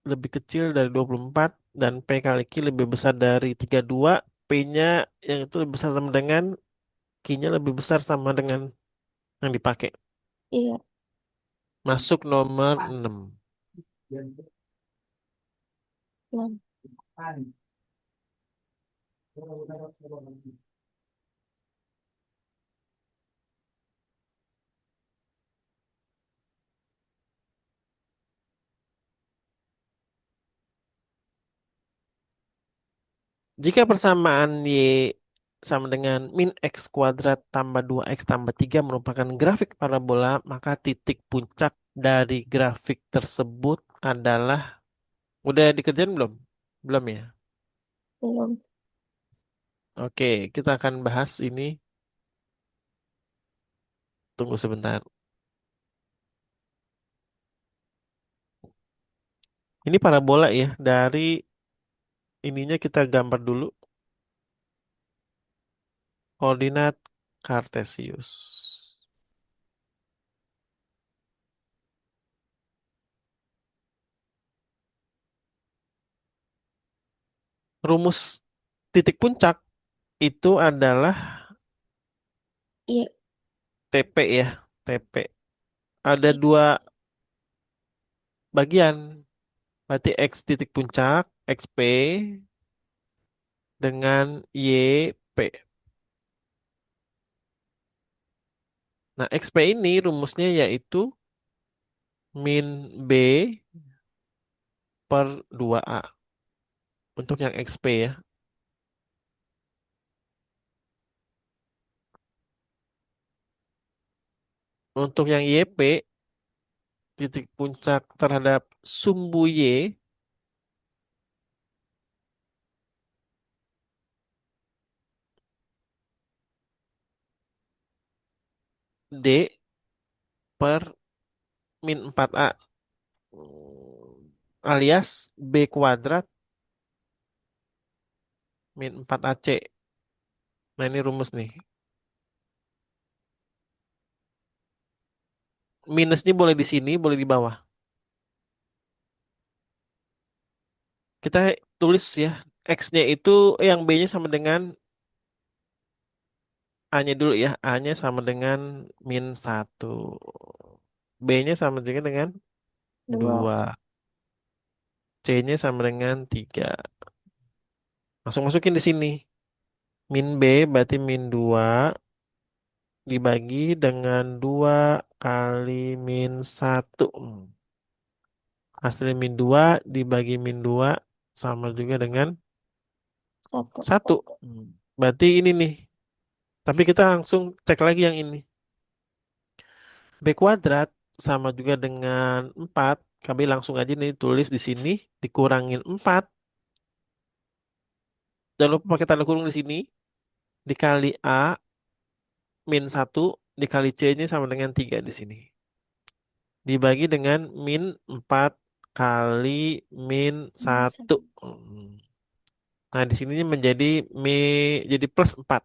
lebih kecil dari 24 dan P kali Q lebih besar dari 32. P-nya yang itu lebih besar sama dengan Q-nya lebih besar sama dengan yang dipakai. Iya. Masuk nomor 6. Nah, Jika persamaan Y sama dengan min X kuadrat tambah 2X tambah 3 merupakan grafik parabola, maka titik puncak dari grafik tersebut adalah, udah dikerjain belum? Belum ya? belum. Oke, kita akan bahas ini. Tunggu sebentar. Ini parabola ya, dari ininya kita gambar dulu koordinat Kartesius. Rumus titik puncak itu adalah Iya. TP ya, TP. Ada dua bagian, berarti X titik puncak, XP dengan YP. Nah, XP ini rumusnya yaitu min B per 2A untuk yang XP ya. Untuk yang YP, titik puncak terhadap sumbu Y, D per min 4A. Alias B kuadrat min 4AC. Nah, ini rumus nih. Minusnya boleh di sini, boleh di bawah. Kita tulis ya, X-nya itu yang B-nya sama dengan A-nya dulu ya. A-nya sama dengan min 1. B-nya sama juga dengan Dua. 2. C-nya sama dengan 3. Langsung masukin di sini. Min B berarti min 2 dibagi dengan 2 kali min 1. Hasilnya min 2 dibagi min 2 sama juga dengan Satu. 1. Berarti ini nih. Tapi kita langsung cek lagi yang ini. B kuadrat sama juga dengan 4. Kami langsung aja nih tulis di sini. Dikurangin 4. Jangan lupa pakai tanda kurung di sini. Dikali A min 1. Dikali C-nya sama dengan 3 di sini. Dibagi dengan min 4 kali min Bisa. 1. Nah, di sini menjadi jadi plus 4.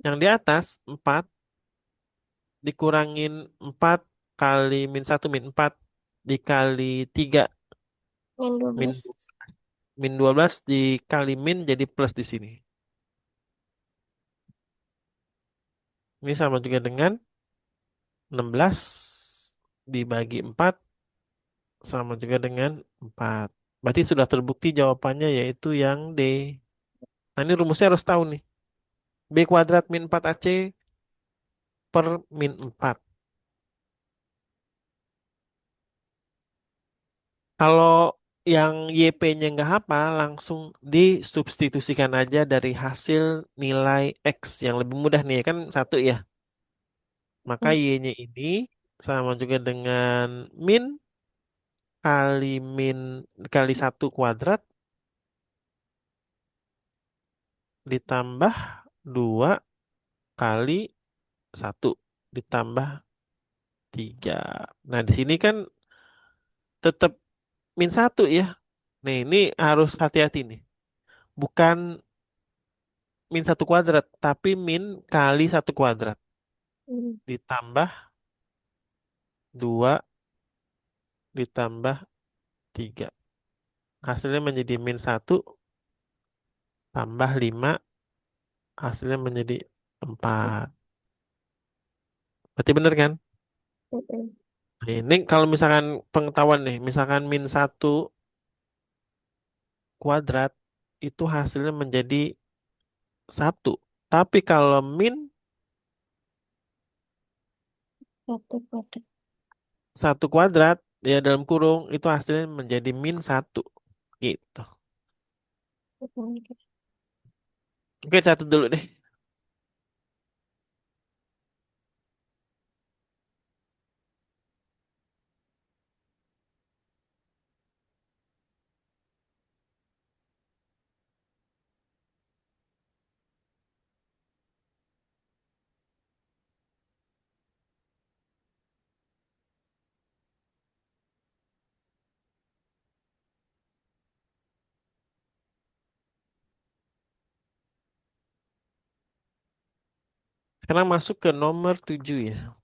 Yang di atas 4 dikurangin 4 kali min 1 min 4 dikali 3 Min dua min belas. min 12 dikali min jadi plus di sini. Ini sama juga dengan 16 dibagi 4 sama juga dengan 4. Berarti sudah terbukti jawabannya yaitu yang D. Nah, ini rumusnya harus tahu nih. B kuadrat min 4AC per min 4. Kalau yang YP-nya nggak hafal, langsung disubstitusikan aja dari hasil nilai X yang lebih mudah nih, kan satu ya. Maka Mm. Y-nya ini sama juga dengan min kali min kali satu kuadrat ditambah 2 kali satu ditambah 3. Nah, di sini kan tetap min satu ya. Nih, ini harus hati-hati nih. Bukan min satu kuadrat, tapi min kali satu kuadrat. Mm. Ditambah 2 ditambah 3. Hasilnya menjadi min satu tambah 5. Hasilnya menjadi 4. Berarti bener kan? Mm. Nah, ini kalau misalkan pengetahuan nih, misalkan min satu kuadrat, itu hasilnya menjadi satu. Tapi kalau min Satu kuadrat. satu kuadrat, ya dalam kurung, itu hasilnya menjadi min satu. Gitu. Mm. Oke, satu dulu deh. Sekarang masuk ke nomor 7 ya.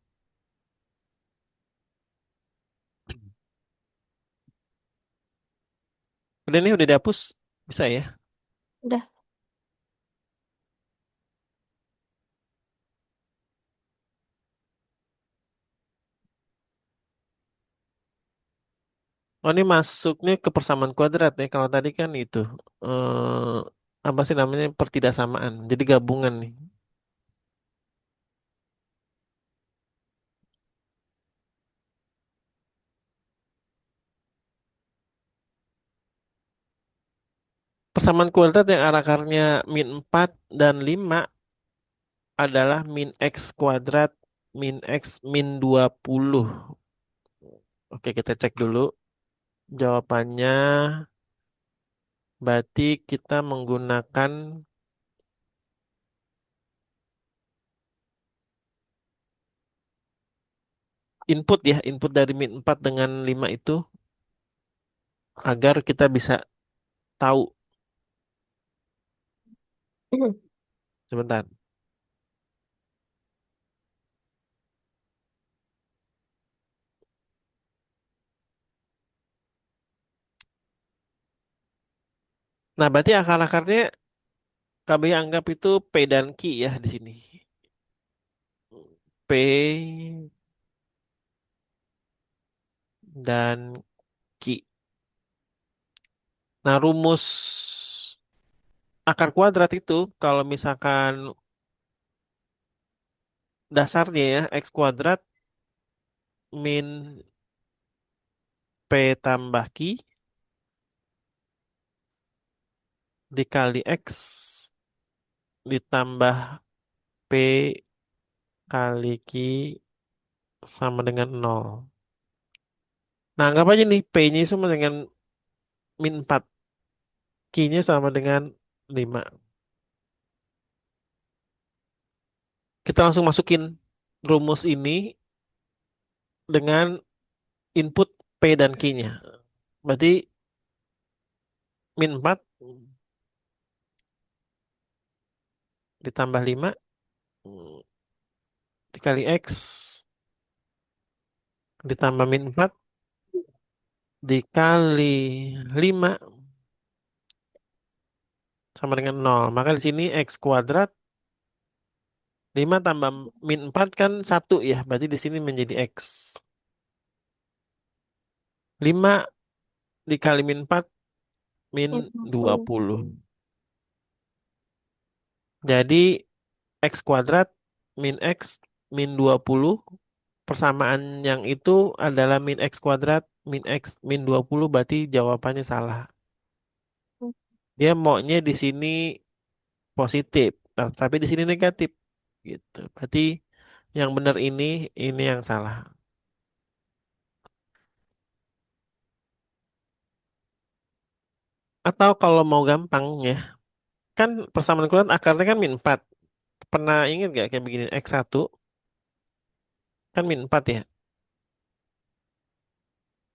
Udah nih, udah dihapus. Bisa ya? Udah. Oh, ini masuknya ke persamaan kuadrat ya. Kalau tadi kan itu. Apa sih namanya? Pertidaksamaan. Jadi gabungan nih. Persamaan kuadrat yang akarnya min 4 dan 5 adalah min X kuadrat min X min 20. Oke, kita cek dulu. Jawabannya berarti kita menggunakan input ya, input dari min 4 dengan 5 itu agar kita bisa tahu. Sebentar. Nah, berarti akar-akarnya KB anggap itu P dan Q ya di sini. P dan Q. Nah, rumus akar kuadrat itu kalau misalkan dasarnya ya X kuadrat min P tambah Q dikali X ditambah P kali Q sama dengan nol. Nah, anggap aja nih P-nya sama dengan min 4, Q-nya sama dengan 5. Kita langsung masukin rumus ini dengan input P dan Q-nya. Berarti min 4 ditambah 5 dikali X ditambah min 4 dikali 5 sama dengan nol. Maka di sini X kuadrat 5 tambah min 4 kan satu ya. Berarti di sini menjadi X. 5 dikali min 4 min Lima dua puluh. puluh. Jadi X kuadrat min X min 20 persamaan yang itu adalah min X kuadrat, min X, min 20 berarti jawabannya salah. Dia maunya di sini positif, nah, tapi di sini negatif. Gitu. Berarti yang benar ini yang salah. Atau kalau mau gampang ya, kan persamaan kuadrat akarnya kan min 4. Pernah ingat gak kayak begini? X1 kan min 4 ya.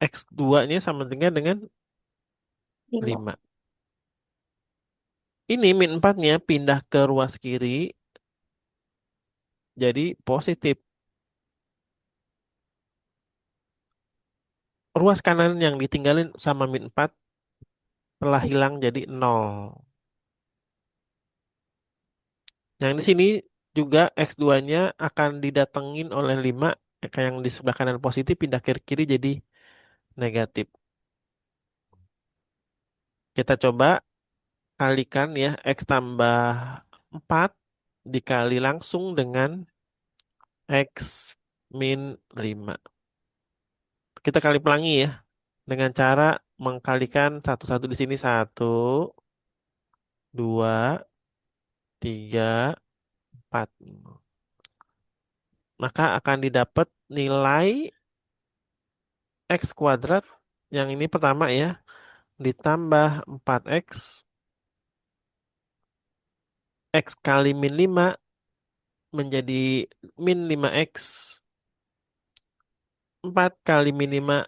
X2-nya sama dengan 5. 5. Ini min 4-nya pindah ke ruas kiri jadi positif. Ruas kanan yang ditinggalin sama min 4 telah hilang jadi 0. Yang di sini juga X2-nya akan didatengin oleh 5, kayak yang di sebelah kanan positif pindah ke kiri jadi negatif. Kita coba kalikan ya, X tambah 4 dikali langsung dengan X min 5. Kita kali pelangi ya, dengan cara mengkalikan satu-satu di sini. Satu, dua, tiga, empat. Maka akan didapat nilai X kuadrat yang ini pertama ya, ditambah 4X, X kali min 5 menjadi min 5X, 4 kali min 5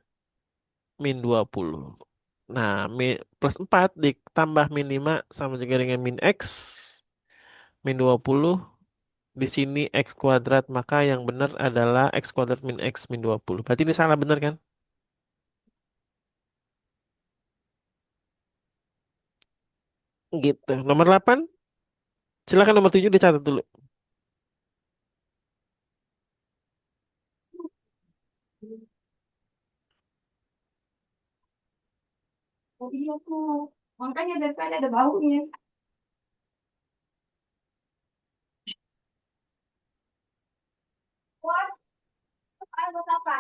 min 20. Nah, plus 4 ditambah min 5 sama juga dengan min X, min 20. Di sini X kuadrat, maka yang benar adalah X kuadrat min X min 20. Berarti ini salah benar kan? Gitu. Nomor 8, silakan nomor 7 dicatat dulu. Oh iya tuh, makanya dari tadi ada baunya. Wah, air buat apa?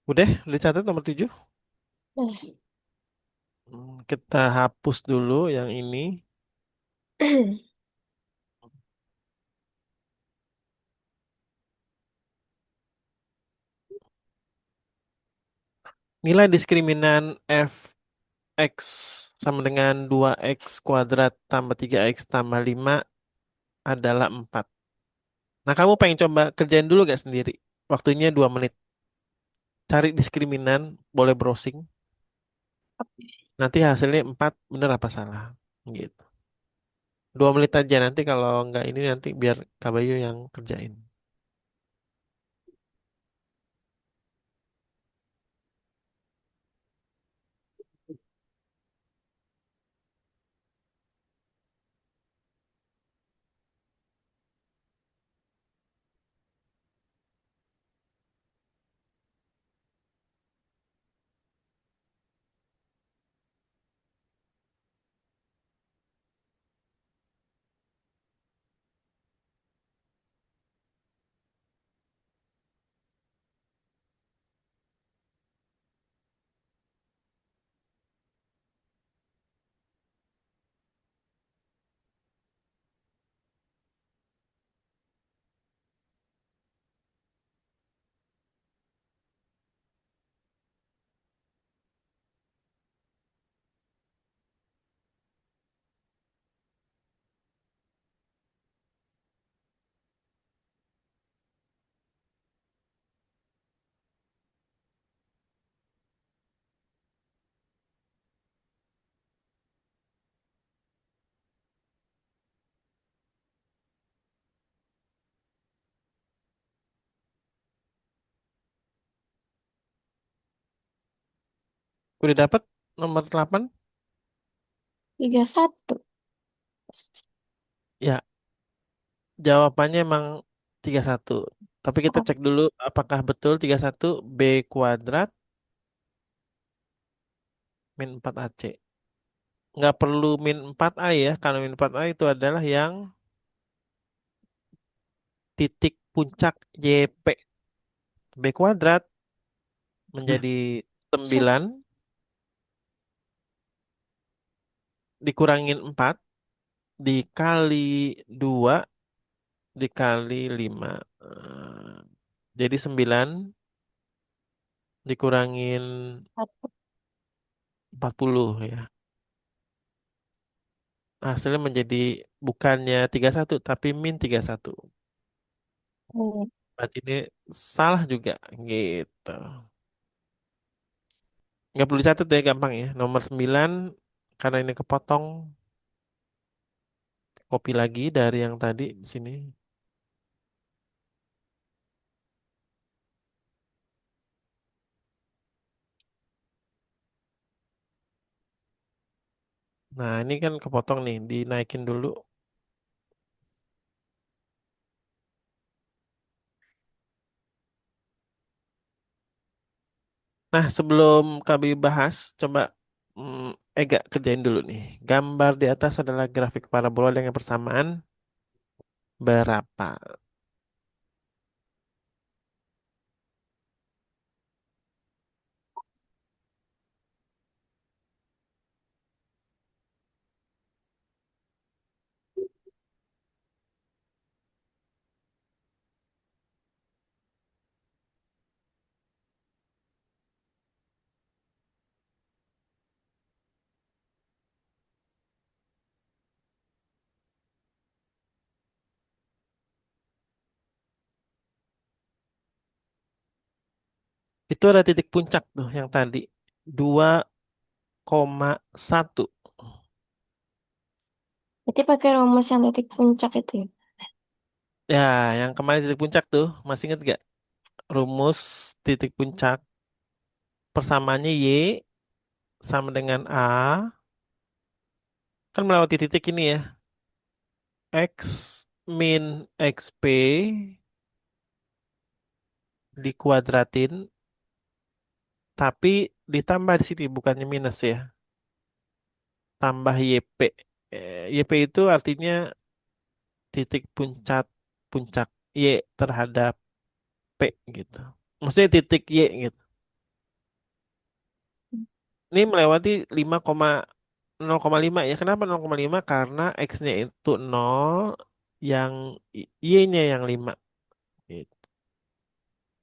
Udah dicatat nomor 7. Kita hapus dulu yang ini. Nilai diskriminan fx sama dengan 2x kuadrat tambah 3x tambah 5 adalah 4. Nah, kamu pengen coba kerjain dulu gak sendiri? Waktunya 2 menit. Cari diskriminan, boleh browsing. Nanti hasilnya 4, bener apa salah? Gitu. 2 menit aja, nanti kalau nggak ini nanti biar Kabayu yang kerjain. Udah dapat nomor 8? 31. Ya, jawabannya emang 31. Tapi kita cek dulu apakah betul 31 B kuadrat min 4AC. Nggak perlu min 4A ya. Kalau min 4A itu adalah yang titik puncak YP. B kuadrat menjadi So, 9 dikurangin 4 dikali 2 dikali 5. Jadi 9 dikurangin 40 ya. Hasilnya menjadi bukannya 31 tapi min 31. hmm. Berarti ini salah juga gitu. Nggak perlu dicatat ya gampang ya. Nomor 9 karena ini kepotong copy lagi dari yang tadi di sini. Nah, ini kan kepotong nih, dinaikin dulu. Nah, sebelum kami bahas, coba Ega kerjain dulu nih. Gambar di atas adalah grafik parabola dengan persamaan berapa? Itu ada titik puncak tuh yang tadi. 2,1. Berarti pakai rumus yang titik puncak itu ya? Ya, yang kemarin titik puncak tuh, masih inget gak? Rumus titik puncak persamaannya Y sama dengan A, kan melewati titik ini ya. X min XP dikuadratin, tapi ditambah di sini bukannya minus ya. Tambah YP. YP itu artinya titik puncak puncak Y terhadap P gitu. Maksudnya titik Y gitu. Ini melewati 5,0,5 ya. Kenapa 0,5? Karena X-nya itu 0, yang Y-nya yang 5. Gitu.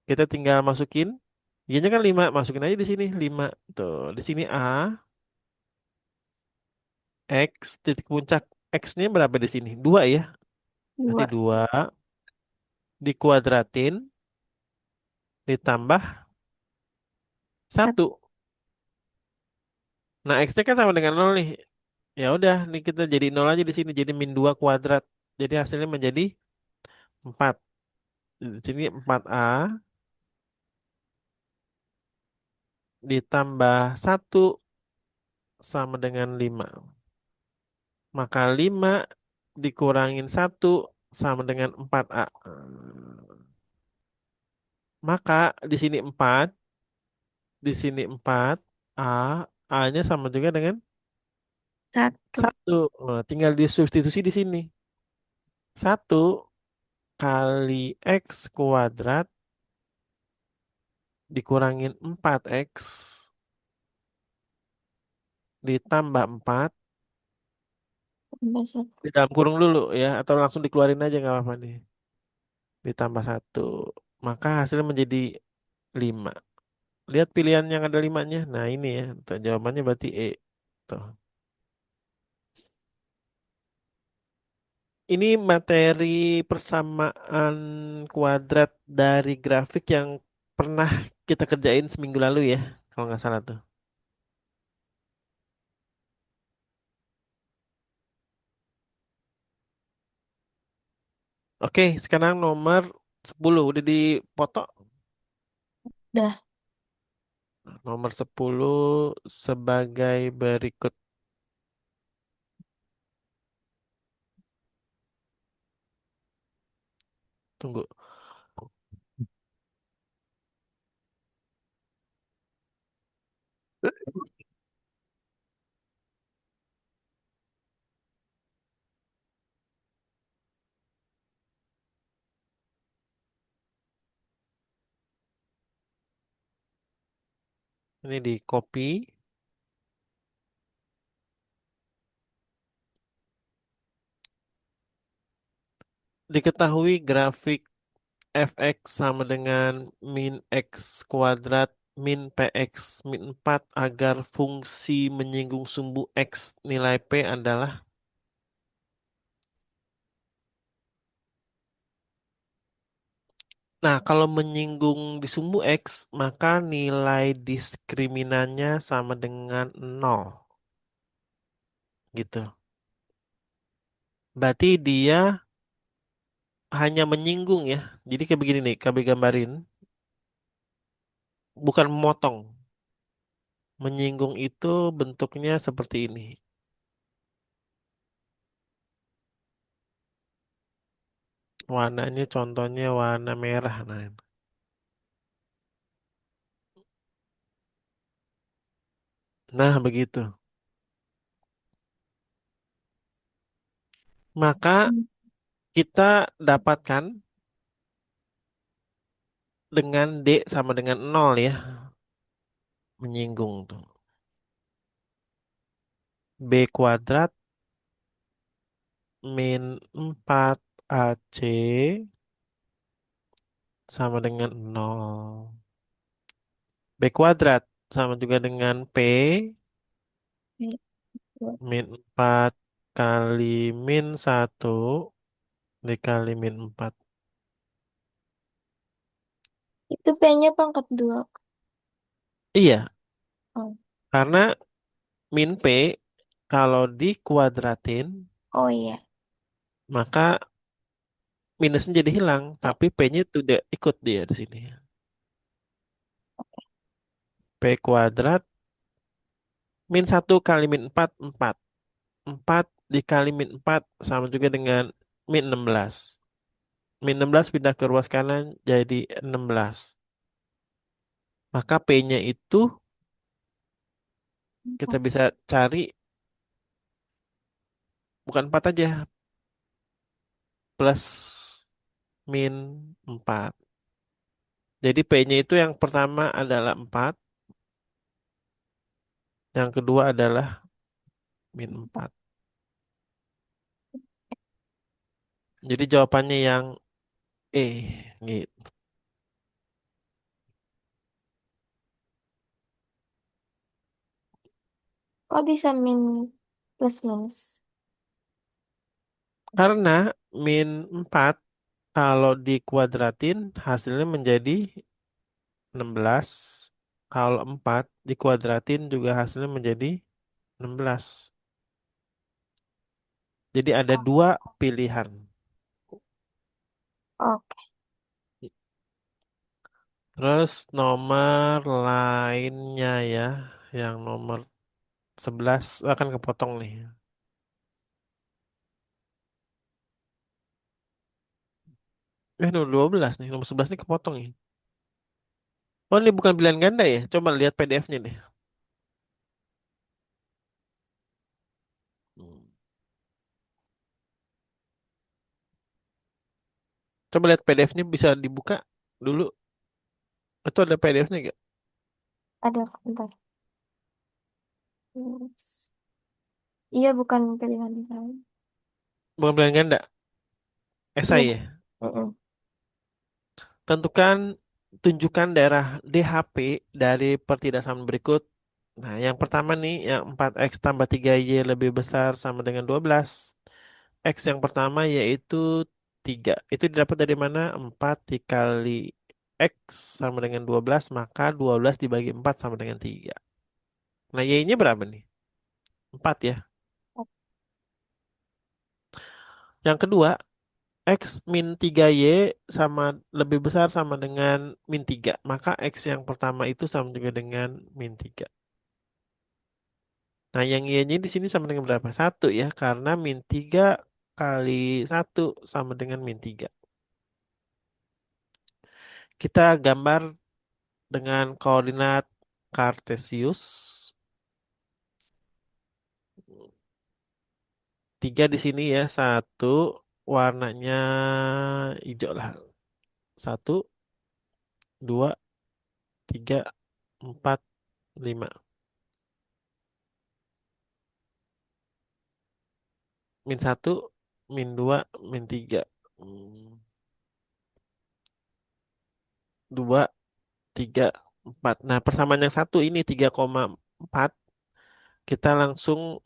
Kita tinggal masukin. Y-nya kan 5, masukin aja di sini 5. Tuh, di sini A, X, titik puncak X-nya berapa di sini? 2 ya. Berarti 2. 2 dikuadratin ditambah 1. Nah, X-nya kan sama dengan 0 nih. Ya udah, nih kita jadi 0 aja di sini. Jadi min 2 kuadrat. Jadi hasilnya menjadi 4. Di sini 4A ditambah 1 sama dengan 5. Maka 5 dikurangin 1 sama dengan 4A. Maka di sini 4, di sini 4, A, A-nya sama juga dengan 1. 1. Tinggal disubstitusi di sini. 1 kali X kuadrat dikurangin 4X ditambah 4 Tambah 1. di dalam kurung dulu ya, atau langsung dikeluarin aja nggak apa-apa nih. Ditambah 1. Maka hasilnya menjadi 5. Lihat pilihan yang ada 5-nya. Nah ini ya, tuh, jawabannya berarti E. Tuh. Ini materi persamaan kuadrat dari grafik yang pernah kita kerjain seminggu lalu ya, kalau nggak salah tuh. Oke, sekarang nomor 10 udah dipoto. Udah. Nomor 10 sebagai berikut. Tunggu. Ini di copy. Diketahui grafik fx sama dengan min x kuadrat min px min 4 agar fungsi menyinggung sumbu x nilai p adalah. Nah, kalau menyinggung di sumbu x, maka nilai diskriminannya sama dengan nol, gitu. Berarti dia hanya menyinggung ya. Jadi kayak begini nih, kami gambarin. Bukan memotong. Menyinggung itu bentuknya seperti ini. Warnanya contohnya warna merah. Nah, begitu. Maka Hmm. kita dapatkan dengan D sama dengan nol ya. Menyinggung tuh. B kuadrat min 4 AC sama dengan nol. B kuadrat sama juga dengan P Oke. min 4 kali min satu dikali min 4. Itu P-nya pangkat 2. Iya, Oh, karena min P kalau dikuadratin oh iya. maka minusnya jadi hilang, Ya. tapi P-nya itu udah ikut dia di sini. P kuadrat min satu kali min 4 4. 4 dikali min 4 sama juga dengan min 16. Min 16 pindah ke ruas kanan jadi 16. Maka P-nya itu kita bisa cari bukan 4 aja, plus min 4. Jadi P-nya itu yang pertama adalah 4, yang kedua adalah min 4. Jadi jawabannya yang E gitu. Kok bisa min plus minus? Karena min 4 kalau dikuadratin hasilnya menjadi 16. Kalau 4 dikuadratin juga hasilnya menjadi 16. Jadi ada dua pilihan. Oke. Terus nomor lainnya ya, yang nomor 11 akan kepotong nih. Nomor 12 nih, nomor 11 nih kepotong nih. Oh, ini bukan pilihan ganda ya? Coba lihat PDF-nya deh. Hmm. Coba lihat PDF-nya bisa dibuka dulu. Itu ada PDF-nya gak? Ada, bentar. Yes. Iya, bukan pilihan saya. Bukan pilihan ganda, esai Iya. ya. Mm-mm. Tentukan, tunjukkan daerah DHP dari pertidaksama berikut. Nah, yang pertama nih, yang 4x tambah 3y lebih besar sama dengan 12. X yang pertama yaitu 3. Itu didapat dari mana? 4 dikali X sama dengan 12, maka 12 dibagi 4 sama dengan 3. Nah, Y-nya berapa nih? 4 ya. Yang kedua, X min 3Y sama lebih besar sama dengan min 3. Maka X yang pertama itu sama juga dengan min 3. Nah, yang Y-nya di sini sama dengan berapa? 1 ya, karena min 3 kali 1 sama dengan min 3. Kita gambar dengan koordinat Kartesius. Tiga di sini ya. Satu, warnanya hijau lah. Satu, dua, tiga, empat, lima. Min satu, min dua, min tiga. Dua, tiga, empat. Nah, persamaan yang satu ini 3,4. Kita langsung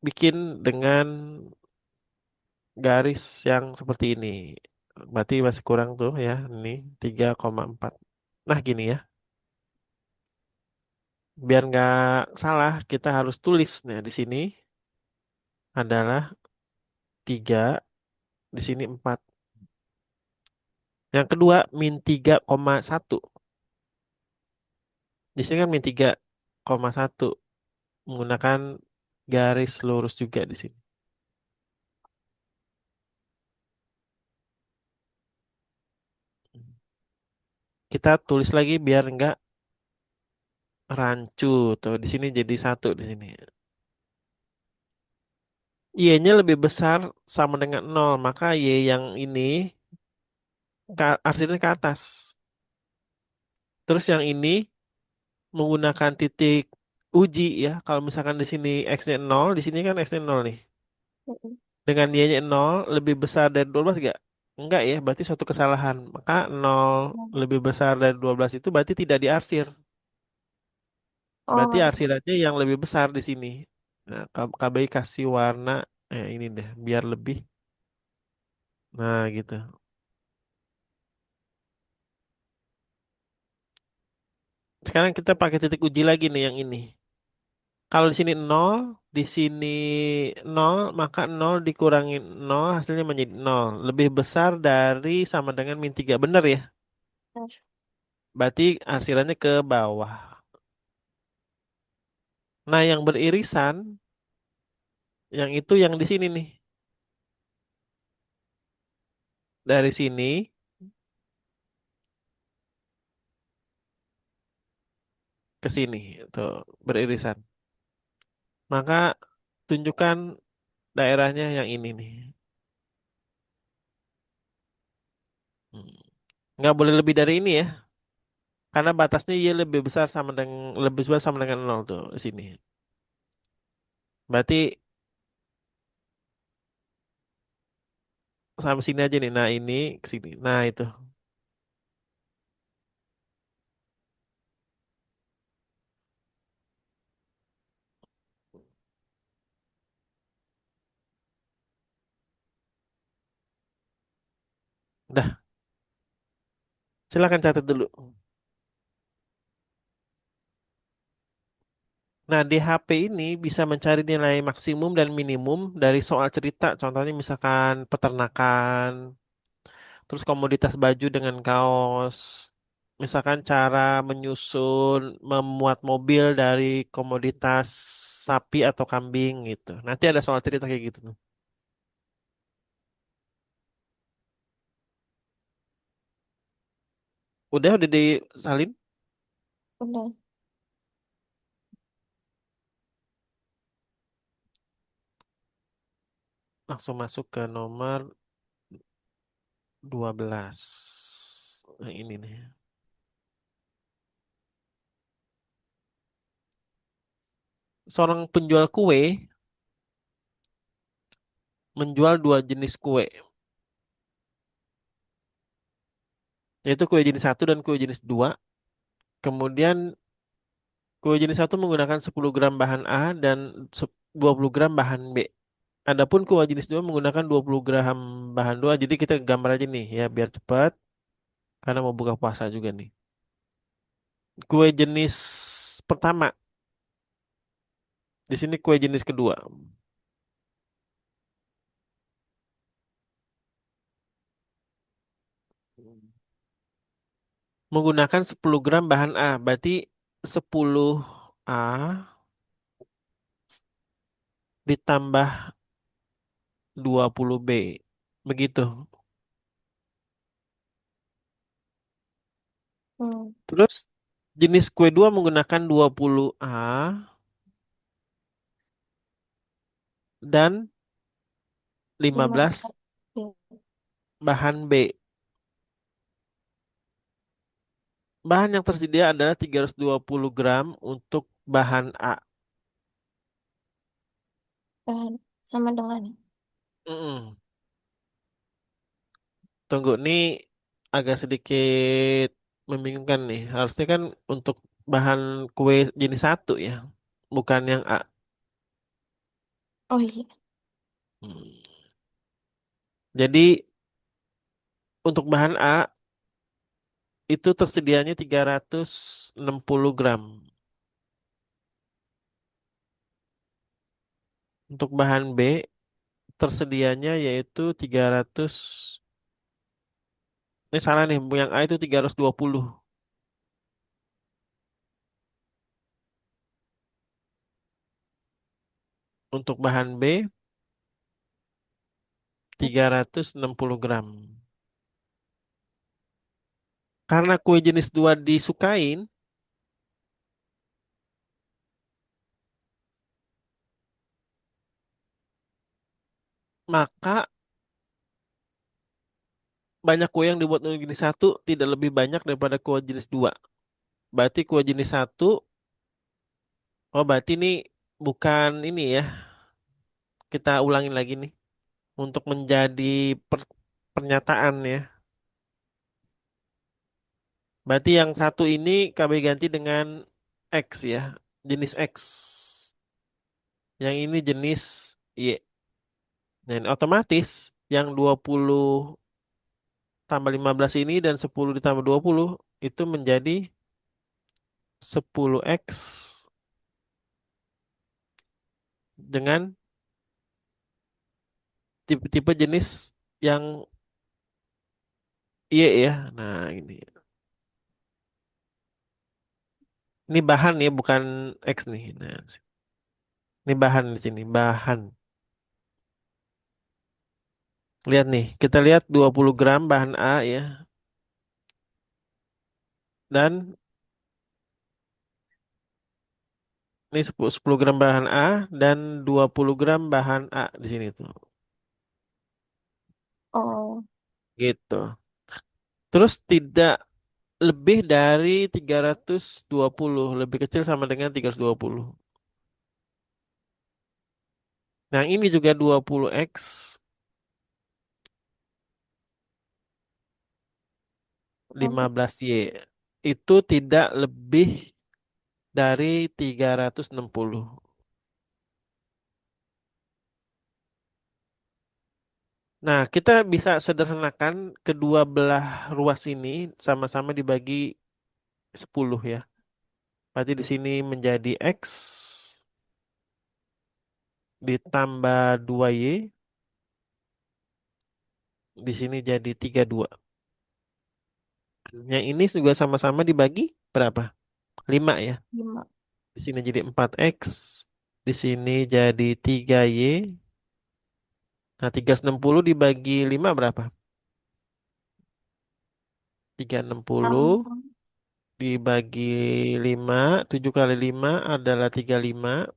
bikin dengan garis yang seperti ini. Berarti masih kurang tuh ya. Ini 3,4. Nah, gini ya. Biar nggak salah, kita harus tulis. Nah, di sini adalah 3, di sini 4. Yang kedua, min 3,1. Di sini kan min 3,1 menggunakan garis lurus juga di sini. Kita tulis lagi biar nggak rancu tuh. Di sini jadi satu di sini. Y-nya lebih besar sama dengan nol, maka Y yang ini artinya ke atas. Terus yang ini menggunakan titik uji ya. Kalau misalkan di sini X-nya 0, di sini kan X-nya 0 nih. Mm-mm. Dengan Y-nya 0 lebih besar dari 12 enggak? Enggak ya, berarti suatu kesalahan. Maka 0 lebih besar dari 12 itu berarti tidak diarsir. Berarti Oh, arsirannya yang lebih besar di sini. Nah, KBI kasih warna ini deh, biar lebih. Nah, gitu. Sekarang kita pakai titik uji lagi nih yang ini. Kalau di sini nol, di sini nol, maka nol dikurangi nol hasilnya menjadi nol. Lebih besar dari sama dengan min 3. Benar ya? Berarti arsirannya ke bawah. Nah, yang beririsan, yang itu yang di sini nih. Dari sini ke sini. Tuh, beririsan. Maka tunjukkan daerahnya yang ini nih. Hmm. Nggak boleh lebih dari ini ya. Karena batasnya Y lebih besar sama dengan nol tuh di sini. Berarti sampai sini aja nih. Nah, ini ke sini. Nah, itu. Dah, silakan catat dulu. Nah, di HP ini bisa mencari nilai maksimum dan minimum dari soal cerita. Contohnya misalkan peternakan, terus komoditas baju dengan kaos. Misalkan cara menyusun, memuat mobil dari komoditas sapi atau kambing gitu. Nanti ada soal cerita kayak gitu tuh. Udah disalin, udah. langsung masuk ke nomor 12. Nah, ini nih. Seorang penjual kue menjual dua jenis kue, yaitu kue jenis satu dan kue jenis dua. Kemudian kue jenis satu menggunakan 10 gram bahan A dan 20 gram bahan B. Adapun kue jenis dua menggunakan 20 gram bahan dua. Jadi kita gambar aja nih ya biar cepat karena mau buka puasa juga nih. Kue jenis pertama, di sini kue jenis kedua. Menggunakan 10 gram bahan A, berarti 10 A ditambah 20 B. Begitu. Terus jenis kue dua menggunakan 20A dan 15 15. bahan B. Bahan yang tersedia adalah 320 gram untuk bahan A. Bahan sama dengan. Mm-mm. Tunggu, ini agak sedikit membingungkan nih. Harusnya kan untuk bahan kue jenis satu ya, bukan yang A. Oh iya. Hmm. Jadi untuk bahan A itu tersedianya 360 gram. Untuk bahan B tersedianya yaitu 300. Ini salah nih, yang A itu 320. Untuk bahan B 360 gram. Karena kue jenis 2 disukain, maka banyak kue yang dibuat untuk jenis satu tidak lebih banyak daripada kue jenis 2. Berarti kue jenis satu, oh berarti ini bukan ini ya. Kita ulangin lagi nih untuk menjadi pernyataan ya. Berarti yang satu ini kami ganti dengan X ya, jenis X. Yang ini jenis Y. Dan otomatis yang 20 tambah 15 ini dan 10 ditambah 20 itu menjadi 10X dengan tipe-tipe jenis yang Y ya. Nah, ini bahan ya, bukan X nih. Nah, ini bahan di sini, bahan. Lihat nih, kita lihat 20 gram bahan A ya. Dan ini 10 gram bahan A dan 20 gram bahan A di sini tuh. Oh, Gitu. Terus tidak lebih dari 320, lebih kecil sama dengan 320. Nah, ini juga 20X 15Y. Itu tidak lebih dari 360. Nah, kita bisa sederhanakan kedua belah ruas ini sama-sama dibagi 10 ya. Berarti di sini menjadi X ditambah 2Y. Di sini jadi 32. Yang ini juga sama-sama dibagi berapa? 5 ya. 5. Di sini jadi 4X. Di sini jadi 3Y. Nah, 360 dibagi 5 berapa? 360 dibagi 5, 7 kali 5 adalah 35.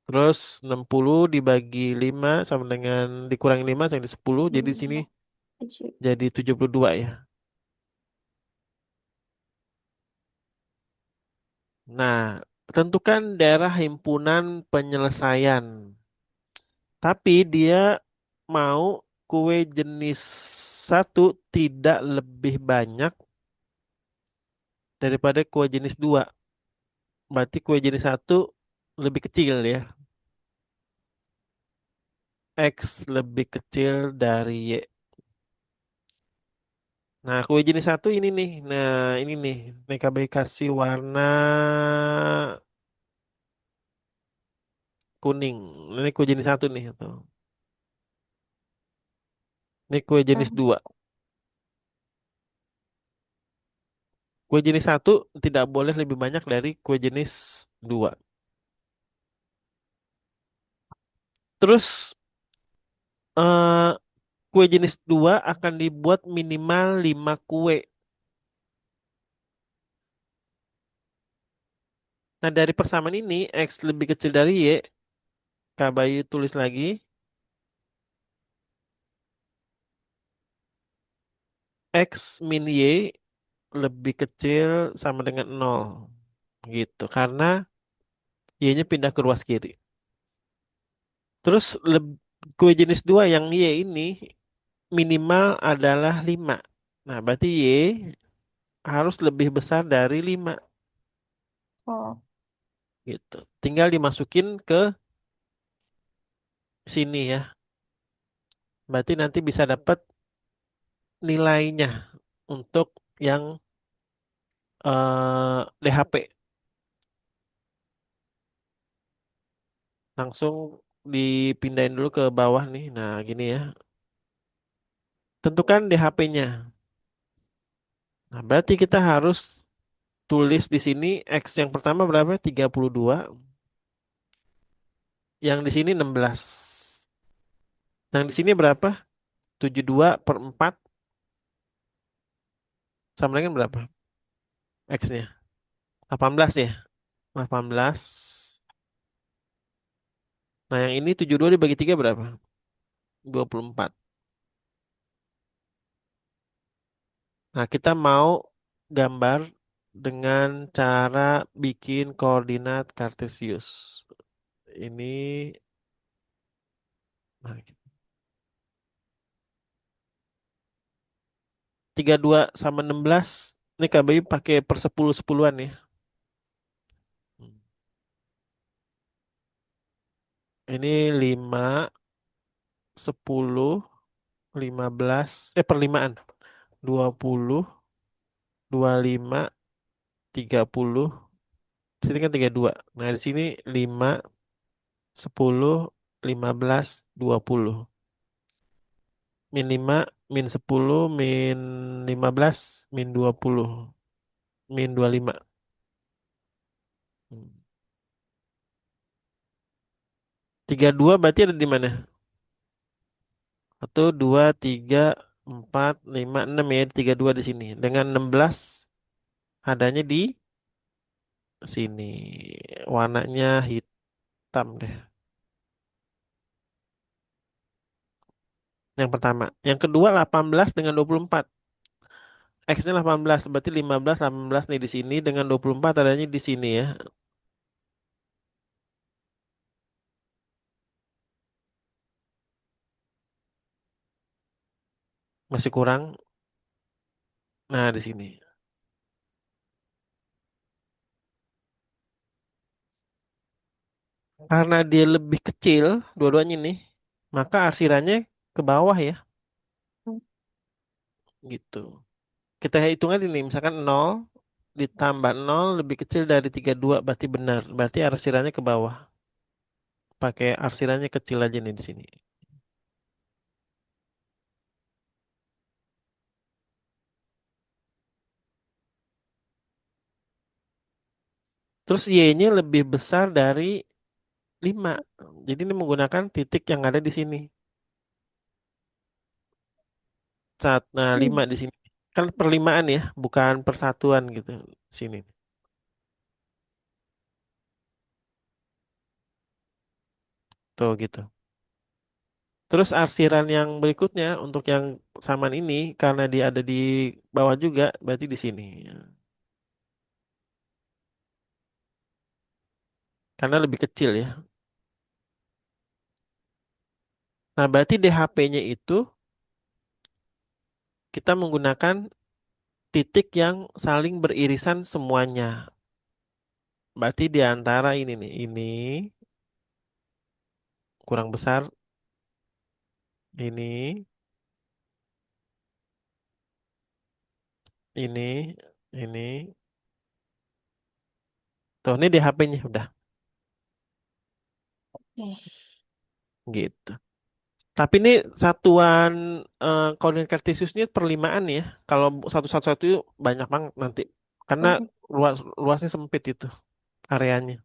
Terus 60 dibagi 5 sama dengan dikurangi 5 sama dengan 10. Jadi di sini 7. jadi 72 ya. Nah, tentukan daerah himpunan penyelesaian. Tapi dia mau kue jenis satu tidak lebih banyak daripada kue jenis dua. Berarti kue jenis satu lebih kecil ya. X lebih kecil dari Y. Nah, kue jenis satu ini nih. Nah, ini nih. PKB kasih warna kuning. Ini kue jenis satu nih. Tuh. Ini kue jenis dua. Kue jenis satu tidak boleh lebih banyak dari kue jenis dua. Terus eh, kue jenis dua akan dibuat minimal 5 kue. Nah, dari persamaan ini, X lebih kecil dari Y, Kak Bayu tulis lagi, X min Y lebih kecil sama dengan nol. Gitu, karena Y-nya pindah ke ruas kiri. Terus kue jenis 2 yang Y ini minimal adalah 5. Nah, berarti Y harus lebih besar dari 5. Oh. Gitu. Tinggal dimasukin ke sini ya. Berarti nanti bisa dapat nilainya untuk yang DHP. Langsung dipindahin dulu ke bawah nih. Nah, gini ya. Tentukan DHP-nya. Nah, berarti kita harus tulis di sini X yang pertama berapa? 32. Yang di sini 16. Yang di sini berapa? 72/4 sama dengan berapa? X-nya. 18 ya? 18. Nah, yang ini 72 dibagi 3 berapa? 24. Nah, kita mau gambar dengan cara bikin koordinat Kartesius. Ini, nah, 32 sama 16. Ini KBI pakai per 10-10-an ya. Hmm. Ini 5, 10, 15, perlimaan. 20, 25, 30. Di sini kan 32. Nah, di sini 5, 10, 15, 20. Min 5, min 10, min 15, min 20, min 25. Hmm. 32 berarti ada di mana? 1, 2, 3, 4, 5, 6 ya. 32 di sini. Dengan 16 adanya di sini. Warnanya hitam deh. Yang pertama. Yang kedua 18 dengan 24. X-nya 18, berarti 15, 18 nih di sini. Dengan 24 adanya di sini ya. Masih kurang. Nah, di sini. Karena dia lebih kecil, dua-duanya nih, maka arsirannya ke bawah ya, gitu. Kita hitung aja nih, misalkan 0 ditambah 0 lebih kecil dari 32, berarti benar. Berarti arsirannya ke bawah. Pakai arsirannya kecil aja nih di sini. Terus Y-nya lebih besar dari 5. Jadi ini menggunakan titik yang ada di sini. Nah, Hmm. 5 di sini. Kan perlimaan ya, bukan persatuan gitu. Sini. Tuh gitu. Terus arsiran yang berikutnya untuk yang samaan ini karena dia ada di bawah juga berarti di sini. Karena lebih kecil ya. Nah, berarti DHP-nya itu kita menggunakan titik yang saling beririsan semuanya. Berarti di antara ini nih, ini kurang besar, ini, ini, ini. Tuh, ini DHP-nya udah Oke. gitu. Tapi ini satuan koordinat kartesiusnya perlimaan ya. Kalau satu-satu itu banyak banget nanti. Karena Mhm. luasnya sempit itu areanya.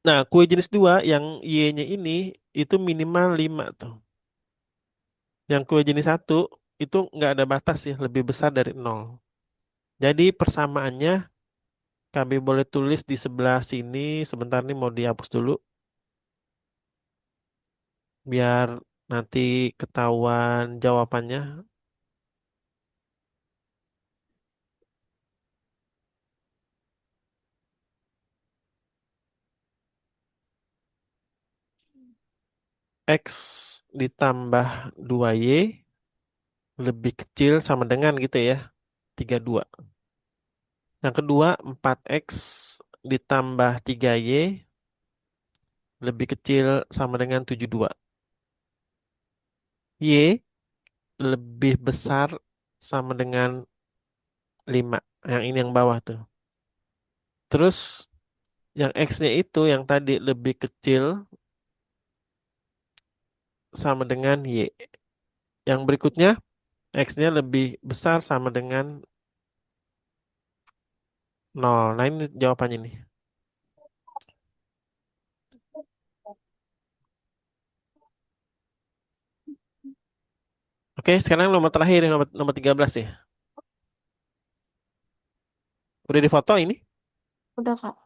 Nah, kue jenis 2 yang Y-nya ini itu minimal 5 tuh. Yang kue jenis 1 itu nggak ada batas ya, lebih besar dari 0. Jadi persamaannya KB boleh tulis di sebelah sini. Sebentar nih mau dihapus dulu. Biar nanti ketahuan jawabannya. X ditambah 2Y lebih kecil sama dengan gitu ya. 32. Yang kedua 4X ditambah 3Y lebih kecil sama dengan 72. Y lebih besar sama dengan 5. Yang ini yang bawah tuh. Terus yang X-nya itu yang tadi lebih kecil sama dengan Y. Yang berikutnya X-nya lebih besar sama dengan 0. Nah ini jawabannya nih. Oke, sekarang nomor terakhir, nomor 13 ya. Udah difoto ini? Udah, Kak.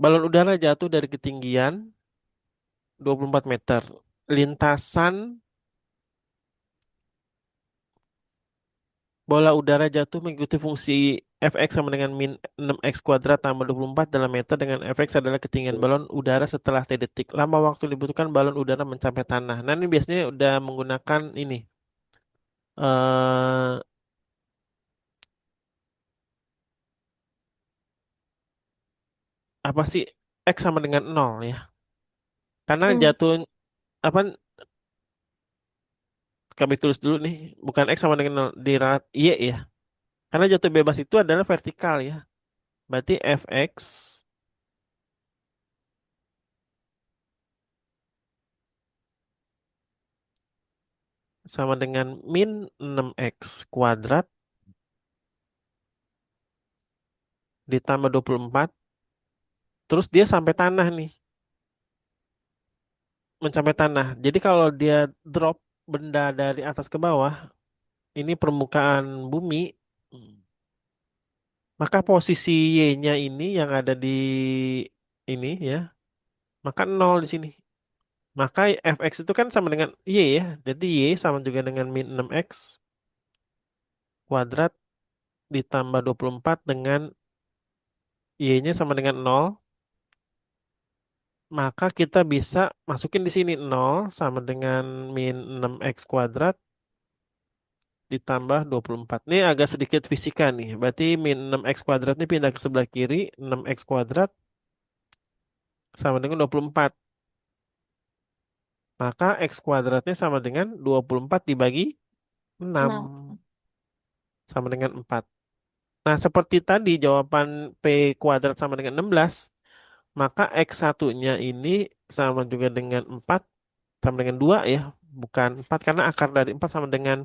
Balon udara jatuh dari ketinggian 24 meter. Lintasan bola udara jatuh mengikuti fungsi Fx sama dengan min 6x kuadrat tambah 24 dalam meter dengan Fx adalah ketinggian balon udara setelah T detik. Lama waktu yang dibutuhkan balon udara mencapai tanah. Nah ini biasanya udah menggunakan ini. eh Apa sih? X sama dengan 0 ya. Karena Hmm. jatuh apa kami tulis dulu nih. Bukan X sama dengan 0 di Y ya. Karena jatuh bebas itu adalah vertikal ya. Berarti Fx sama dengan min 6x kuadrat ditambah 24. Terus dia sampai tanah nih. Mencapai tanah. Jadi kalau dia drop benda dari atas ke bawah. Ini permukaan bumi. Maka posisi Y-nya ini yang ada di ini ya. Maka nol di sini. Maka Fx itu kan sama dengan Y ya. Jadi Y sama juga dengan min 6x kuadrat ditambah 24 dengan Y-nya sama dengan nol. Maka kita bisa masukin di sini nol sama dengan min 6x kuadrat ditambah 24. Ini agak sedikit fisika nih. Berarti min 6x kuadrat ini pindah ke sebelah kiri. 6x kuadrat sama dengan 24. Maka x kuadratnya sama dengan 24 dibagi 6. Nah, Sama dengan 4. Nah, seperti tadi jawaban P kuadrat sama dengan 16. Maka x satunya ini sama juga dengan 4. Sama dengan 2 ya. Bukan 4 karena akar dari 4 sama dengan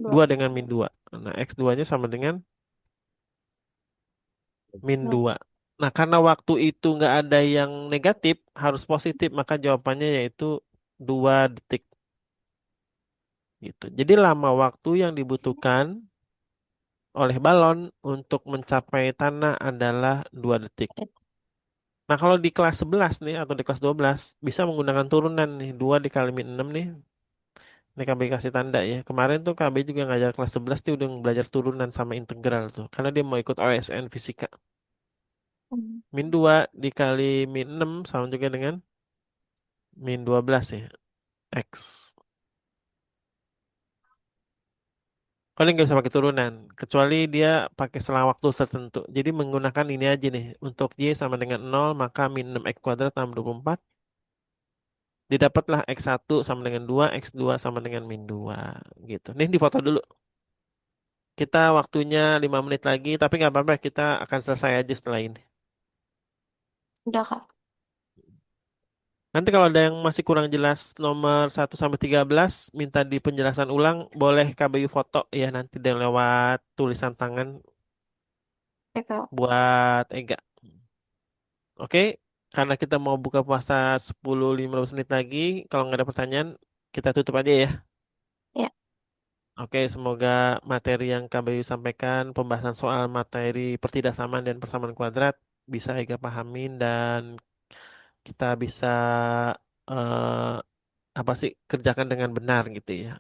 2 dua. dengan min 2. Nah, x2-nya sama dengan min Nah, 2. Nah, karena waktu itu nggak ada yang negatif, harus positif, maka jawabannya yaitu 2 detik. Gitu. Jadi lama waktu yang dibutuhkan oleh balon untuk mencapai tanah adalah 2 detik. Nah, kalau di kelas 11 nih atau di kelas 12 bisa menggunakan turunan nih, 2 dikali min 6 nih. Ini KB kasih tanda ya. Kemarin tuh KB juga ngajar kelas 11 dia udah belajar turunan sama integral tuh. Karena dia mau ikut OSN fisika. hmm. Min 2 dikali min 6 sama juga dengan min 12 ya. X. Kalau nggak bisa pakai turunan. Kecuali dia pakai selang waktu tertentu. Jadi menggunakan ini aja nih. Untuk Y sama dengan 0 maka min 6x kuadrat tambah 24. Didapatlah X1 sama dengan 2, X2 sama dengan min 2. Gitu. Nih di foto dulu. Kita waktunya 5 menit lagi. Tapi nggak apa-apa. Kita akan selesai aja setelah ini. Udah, Kak. Nanti kalau ada yang masih kurang jelas nomor 1 sampai 13, minta di penjelasan ulang, boleh KBU foto ya nanti dan lewat tulisan tangan Ya, Kak. buat Ega. Oke, karena kita mau buka puasa 10-15 menit lagi. Kalau nggak ada pertanyaan, kita tutup aja ya. Ya, Oke, semoga materi yang Kak Bayu sampaikan, pembahasan soal materi pertidaksamaan dan persamaan kuadrat bisa Ega pahamin dan kita bisa eh, apa sih kerjakan dengan benar gitu ya.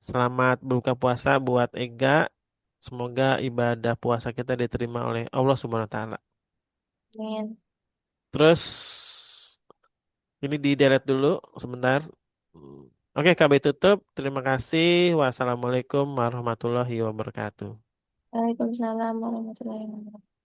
Selamat berbuka puasa buat Ega. Semoga ibadah puasa kita diterima oleh Allah Subhanahu wa taala. amin. Terus ini di delete dulu sebentar. Oke, KB tutup. Terima kasih. Wassalamualaikum warahmatullahi wabarakatuh. Waalaikumsalam warahmatullahi wabarakatuh.